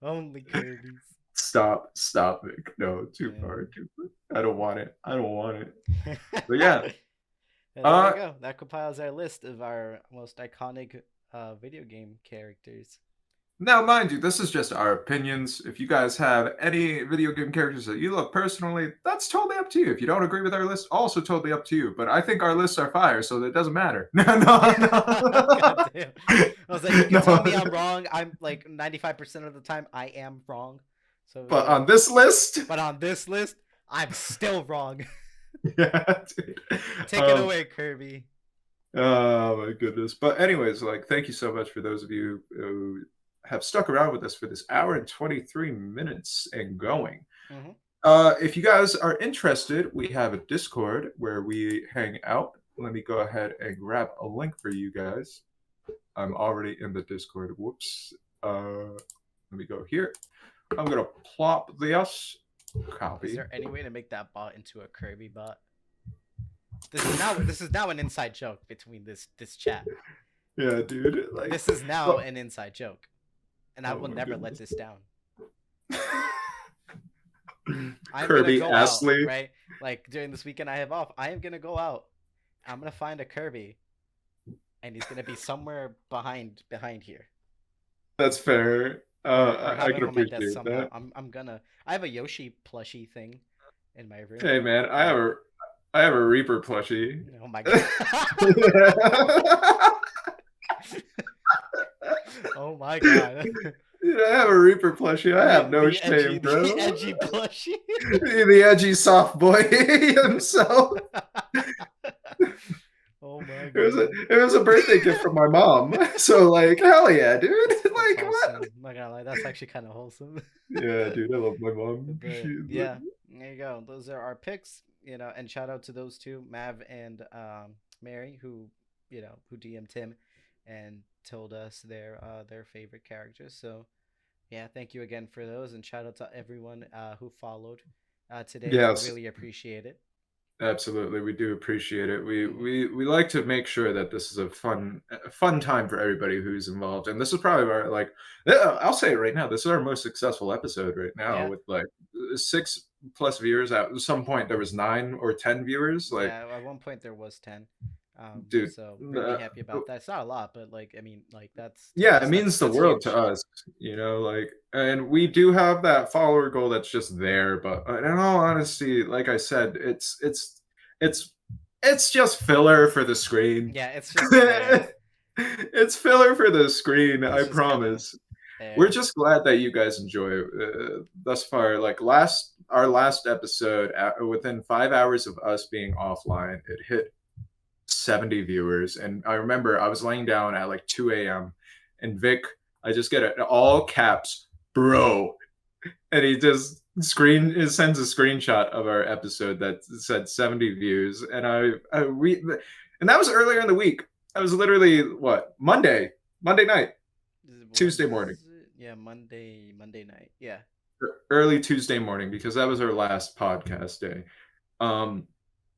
Only Kirby's. Stop, Vic. No, too far. I don't want it. But yeah. There you go. That compiles our list of our most iconic video game characters. Now, mind you, this is just our opinions. If you guys have any video game characters that you love personally, that's totally up to you. If you don't agree with our list, also totally up to you. But I think our lists are fire, so it doesn't matter. No. God damn. I was like, you can tell me I'm wrong. I'm like 95% of the time I am wrong. So, but on this list, I'm still wrong. Yeah, dude. Take it away, Kirby. Oh my goodness. But anyways, like, thank you so much for those of you who have stuck around with us for this hour and 23 minutes and going. Mm-hmm. If you guys are interested, we have a Discord where we hang out. Let me go ahead and grab a link for you guys. I'm already in the Discord. Whoops. Let me go here. I'm gonna plop this. Copy. Is there any way to make that bot into a Kirby bot? This is now an inside joke between this chat. Yeah, dude. Like, this is now an inside joke, and I will never let this down. I'm Kirby gonna go Astley. out, right? Like during this weekend I have off, I am gonna go out. I'm gonna find a Kirby, and he's gonna be somewhere behind here. That's fair. Or I have can him on my desk appreciate somehow. that. I'm gonna. I have a Yoshi plushie thing in my room. Hey man, Uh, I have a Reaper plushie. oh my god. Oh my god. Dude, I have a Reaper plushie. I have no The edgy shame, the bro. edgy plushie. The edgy soft boy himself. Oh my It was a god. it was a birthday gift from my mom. So like, hell yeah, dude. That's Like what? wholesome. I'm not gonna lie, that's actually kind of wholesome. Yeah, dude, I love my mom. But yeah, there you go. Those are our picks, and shout out to those two, Mav and Mary, who who DM'd him and told us their favorite characters. So yeah, thank you again for those, and shout out to everyone who followed today. We Yes, really appreciate it. absolutely. We do appreciate it. We Hmm. we we like to make sure that this is a fun time for everybody who's involved. And this is probably our like yeah, I'll say it right now. This is our most successful episode right now Yeah, with like 6+ viewers. At some point there was 9 or 10 viewers. Like, yeah. At one point there was 10. dude, So really happy about that. It's not a lot, but like I mean, like that's to yeah, it us, means the that's world to huge. us, like, and we do have that follower goal that's just there. But in all honesty, like I said, it's it's just filler for the screen. Yeah, it's just there. It's filler for the screen, I It's just kind of promise. We're there. just glad that you guys enjoy thus far. Like our last episode, within 5 hours of us being offline, it hit 70 viewers. And I remember I was laying down at like 2 a.m. and Vic, I just get it all caps, bro. And he just sends a screenshot of our episode that said 70 views. And and that was earlier in the week. That was literally what? Monday night, Was Tuesday morning, it? Yeah, Monday night. Yeah. early Tuesday morning, because that was our last podcast day. Um,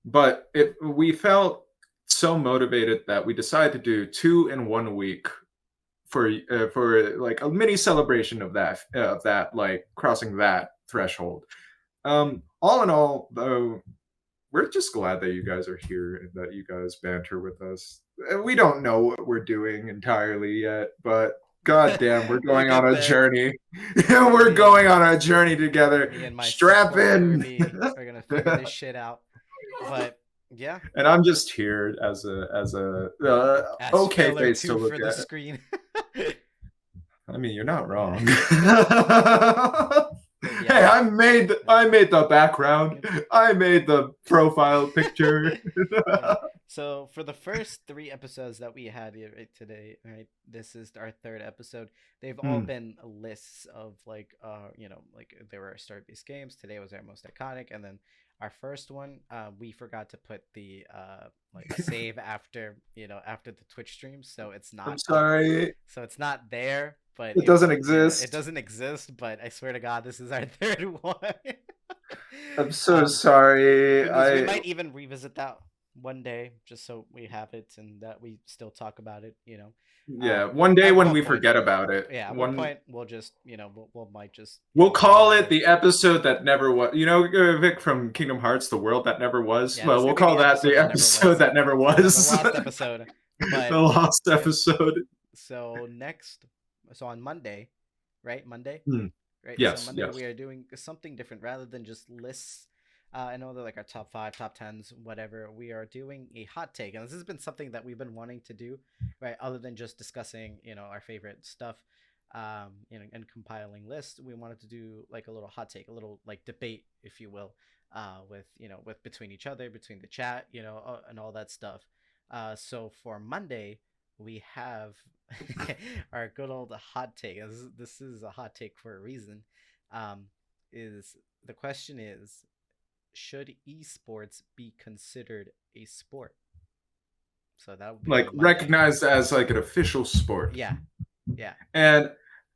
but we felt so motivated that we decided to do 2 in 1 week for like a mini celebration of that like crossing that threshold. All in all, though, we're just glad that you guys are here and that you guys banter with us. We don't know what we're doing entirely yet, but goddamn, we're going Look on at a this. journey. We're Me and going on a journey together. me and my Strap support in. Furby are gonna figure this shit out. But yeah, And I'm just here as a as okay filler face to too look for the at. screen. I mean, you're not Yeah. wrong. But Hey, yeah. I made the background. I made the profile picture. Yeah. So for the first three episodes that we had here, right, today, right, this is our third episode. They've all Hmm. been lists of like, like there were start-based games. Today was our most iconic, and then our first one, we forgot to put the like save after after the Twitch stream, so it's I'm not up, sorry. so it's not there. But It it's doesn't it exist. doesn't exist. But I swear to God, this is our third one. I'm so um, sorry. who knows? We I might even revisit that one day, just so we have it and that we still talk about it. Yeah, one day At when one we point, forget about it. yeah, at one One point we'll just, we'll might just, We'll go call on it it. the episode that never was. Vic from Kingdom Hearts, the world that never was. Yeah, Well, this is we'll gonna be call the that episode the that never episode was, that never the was. lost episode. The But lost yeah, episode. so next, so on Monday, right? Monday, Hmm. right? So Yes, Monday yes. we are doing something different rather than just lists. I know they're like our top five, top tens, whatever. We are doing a hot take, and this has been something that we've been wanting to do, right? Other than just discussing, our favorite stuff, and compiling lists. We wanted to do like a little hot take, a little like debate, if you will, with with between each other, between the chat, and all that stuff. So for Monday, we have our good old hot take. This is a hot take for a reason. Um, is the question is, should esports be considered a sport? So that would be Like on Monday. recognized as like an official sport. Yeah, yeah, And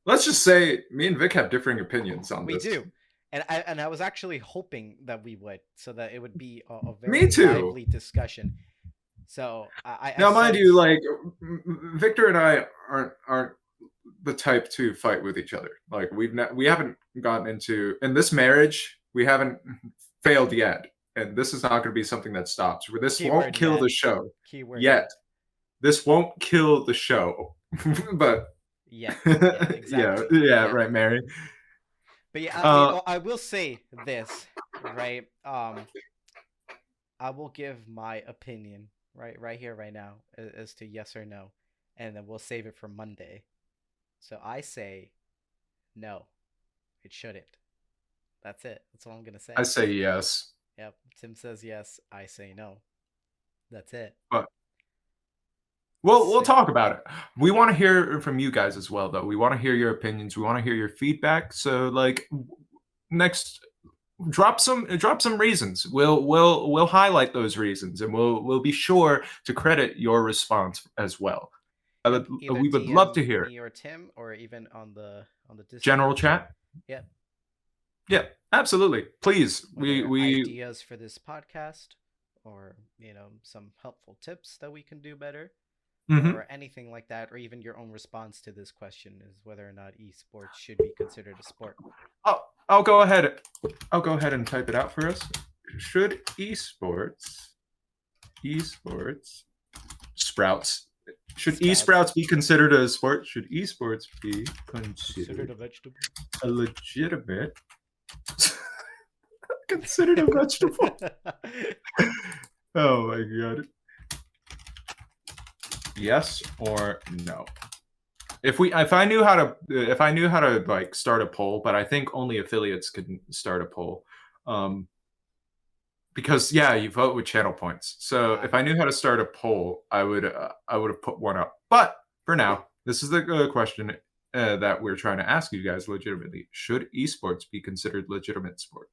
let's just say me and Vic have differing opinions on we this. do. And I was actually hoping that we would, so that it would be a Me very too. lively discussion. So I Now, mind sent. you, like Victor and I aren't the type to fight with each other. Like we haven't gotten into in this marriage. We haven't failed yet, and this is not going to be something that stops. Where this won't Keyword kill yet. the show Keyword yet. yet. This won't kill the show, but Yep. Yeah. Yeah, Exactly. yeah, Yep. right, Mary. But yeah, Uh, I will say this, right? I will give my opinion right here, right now, as to yes or no, and then we'll save it for Monday. So I say no, it shouldn't. That's it. That's all I'm gonna I say. say yes, Yep. Tim says yes. I say no. That's it. but we'll This. talk about it. We want to hear from you guys as well, though. We want to hear your opinions. We want to hear your feedback. So, like, next, drop some reasons. We'll highlight those reasons, and we'll be sure to credit your response as well. Yep. Either We would love DM to hear it. me or Tim, or even on the General Discord. chat. Yep. Yeah, absolutely. Please, we Whether we ideas for this podcast, or some helpful tips that we can do better, mhm. or anything like that, or even your own response to this question is whether or not esports should be considered a sport. I'll go ahead. I'll go ahead and type it out for us. Should esports sprouts should Sprouts. esports be considered a sport? Should esports be Considered considered a vegetable. a legitimate considered a vegetable? Oh my god. Yes or no? If I knew how to like start a poll, but I think only affiliates can start a poll. Because yeah, you vote with channel points. So if I knew how to start a poll, I would have put one up. But for now, this is the question that we're trying to ask you guys legitimately. Should esports be considered legitimate sport?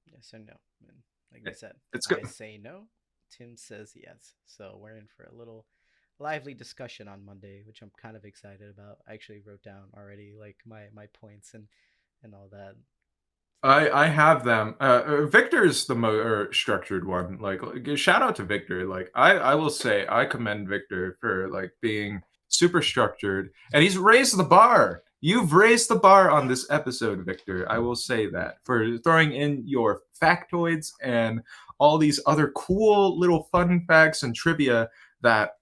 Yes or no? And like I said, It's I good. say no. Tim says yes. So we're in for a little lively discussion on Monday, which I'm kind of excited about. I actually wrote down already like my points and all that. I have them. Victor's the more structured one. Like shout out to Victor. Like I will say I commend Victor for like being super structured, and he's raised the bar. You've raised the bar on this episode, Victor. I will say that for throwing in your factoids and all these other cool little fun facts and trivia that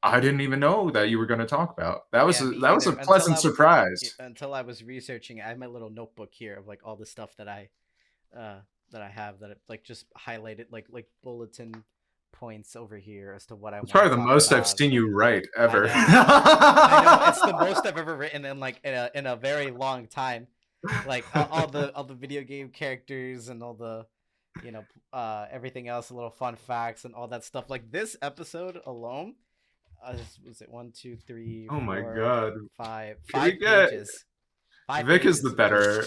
I didn't even know that you were going to talk about. Yeah, me That was either. a pleasant surprise. Until I was researching, I have my little notebook here of like all the stuff uh that I have that like just highlighted like bulletin points over here as to what I It's want to probably the talk most I've about. seen you write I ever. know. I know. It's the most I've ever written in like in a very long time. Like all the video game characters and all the everything else, little fun facts and all that stuff. Like this episode alone, was it one, two, three, Oh my four, god. five, Can we five get pages. Five Vic is the pages better.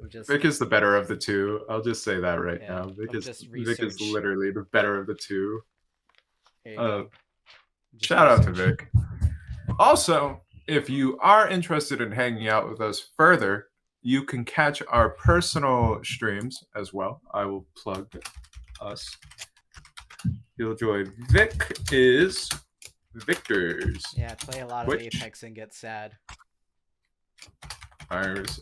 of just Vic is the better of the two. I'll just say that right yeah, now. Vic of is just Vic is research. literally the better of the two. There you Uh, go. Just Shout out to research. Vic. Also, if you are interested in hanging out with us further, you can catch our personal streams as well. I will plug us. You'll join Vic is Victor's. Yeah, play a lot of Twitch. Apex and get sad. Ours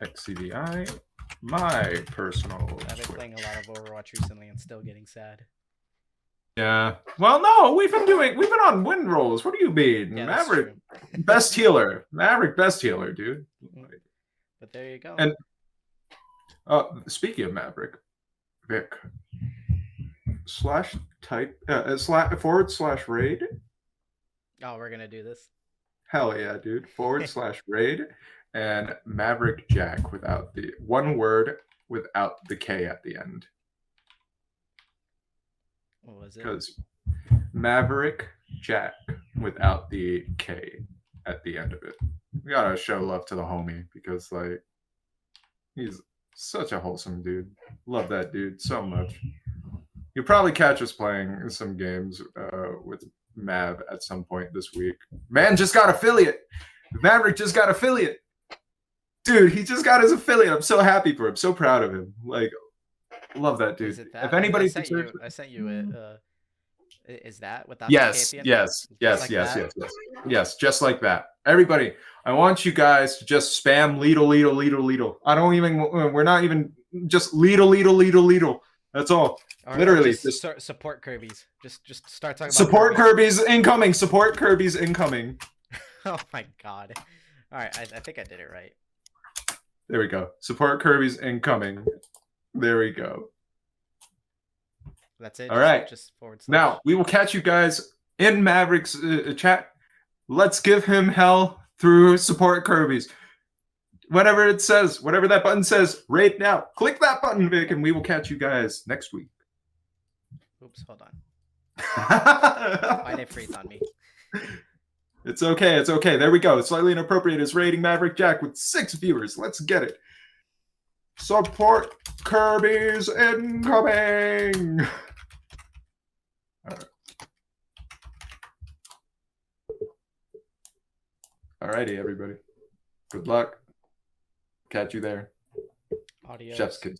XCVI. My personal I've been Twitch. playing a lot of Overwatch recently and still getting sad. Yeah. Well, no, we've been on win rolls. What do you mean? Yeah, Maverick, best healer. Maverick, best healer, dude. But there you go. And speaking of Maverick, Vic, /raid. Oh, we're gonna do this. Hell yeah, dude. /raid and Maverick Jack without the one word without the K at the end. What was it? Because Maverick Jack without the K at the end of it. We gotta show love to the homie because like he's such a wholesome dude. Love that dude so much. You'll probably catch us playing some games with Mav at some point this week. Man just got affiliate. Maverick just got affiliate. Dude, he just got his affiliate. I'm so happy for him. So proud of him. Like, love that dude. Is it that? If anybody I sent you it. Is that without yes, the K at the end? yes, yes, like yes, that? yes, yes, yes, just like that. Everybody, I want you guys to just spam Lidl. I don't even. We're not even just Lidl. That's all. Or Literally, just support Kirby's. Just start talking about support Kirby's incoming. Support Kirby's incoming. Oh my god. All right, I think I did it right. There we go. Support Kirby's incoming. There we go. That's it. All right. Just forward slash. Now, we will catch you guys in Maverick's chat. Let's give him hell through Support Kirby's. Whatever it says, whatever that button says, right now, click that button, Vic, and we will catch you guys next week. Oops, hold on. Why'd it freeze on me? It's okay. It's okay. There we go. Slightly Inappropriate is rating Maverick Jack with 6 viewers. Let's get it. Support Kirby's incoming. All right. Alrighty, everybody. Good luck. Catch you there. Audio. Chef's kiss.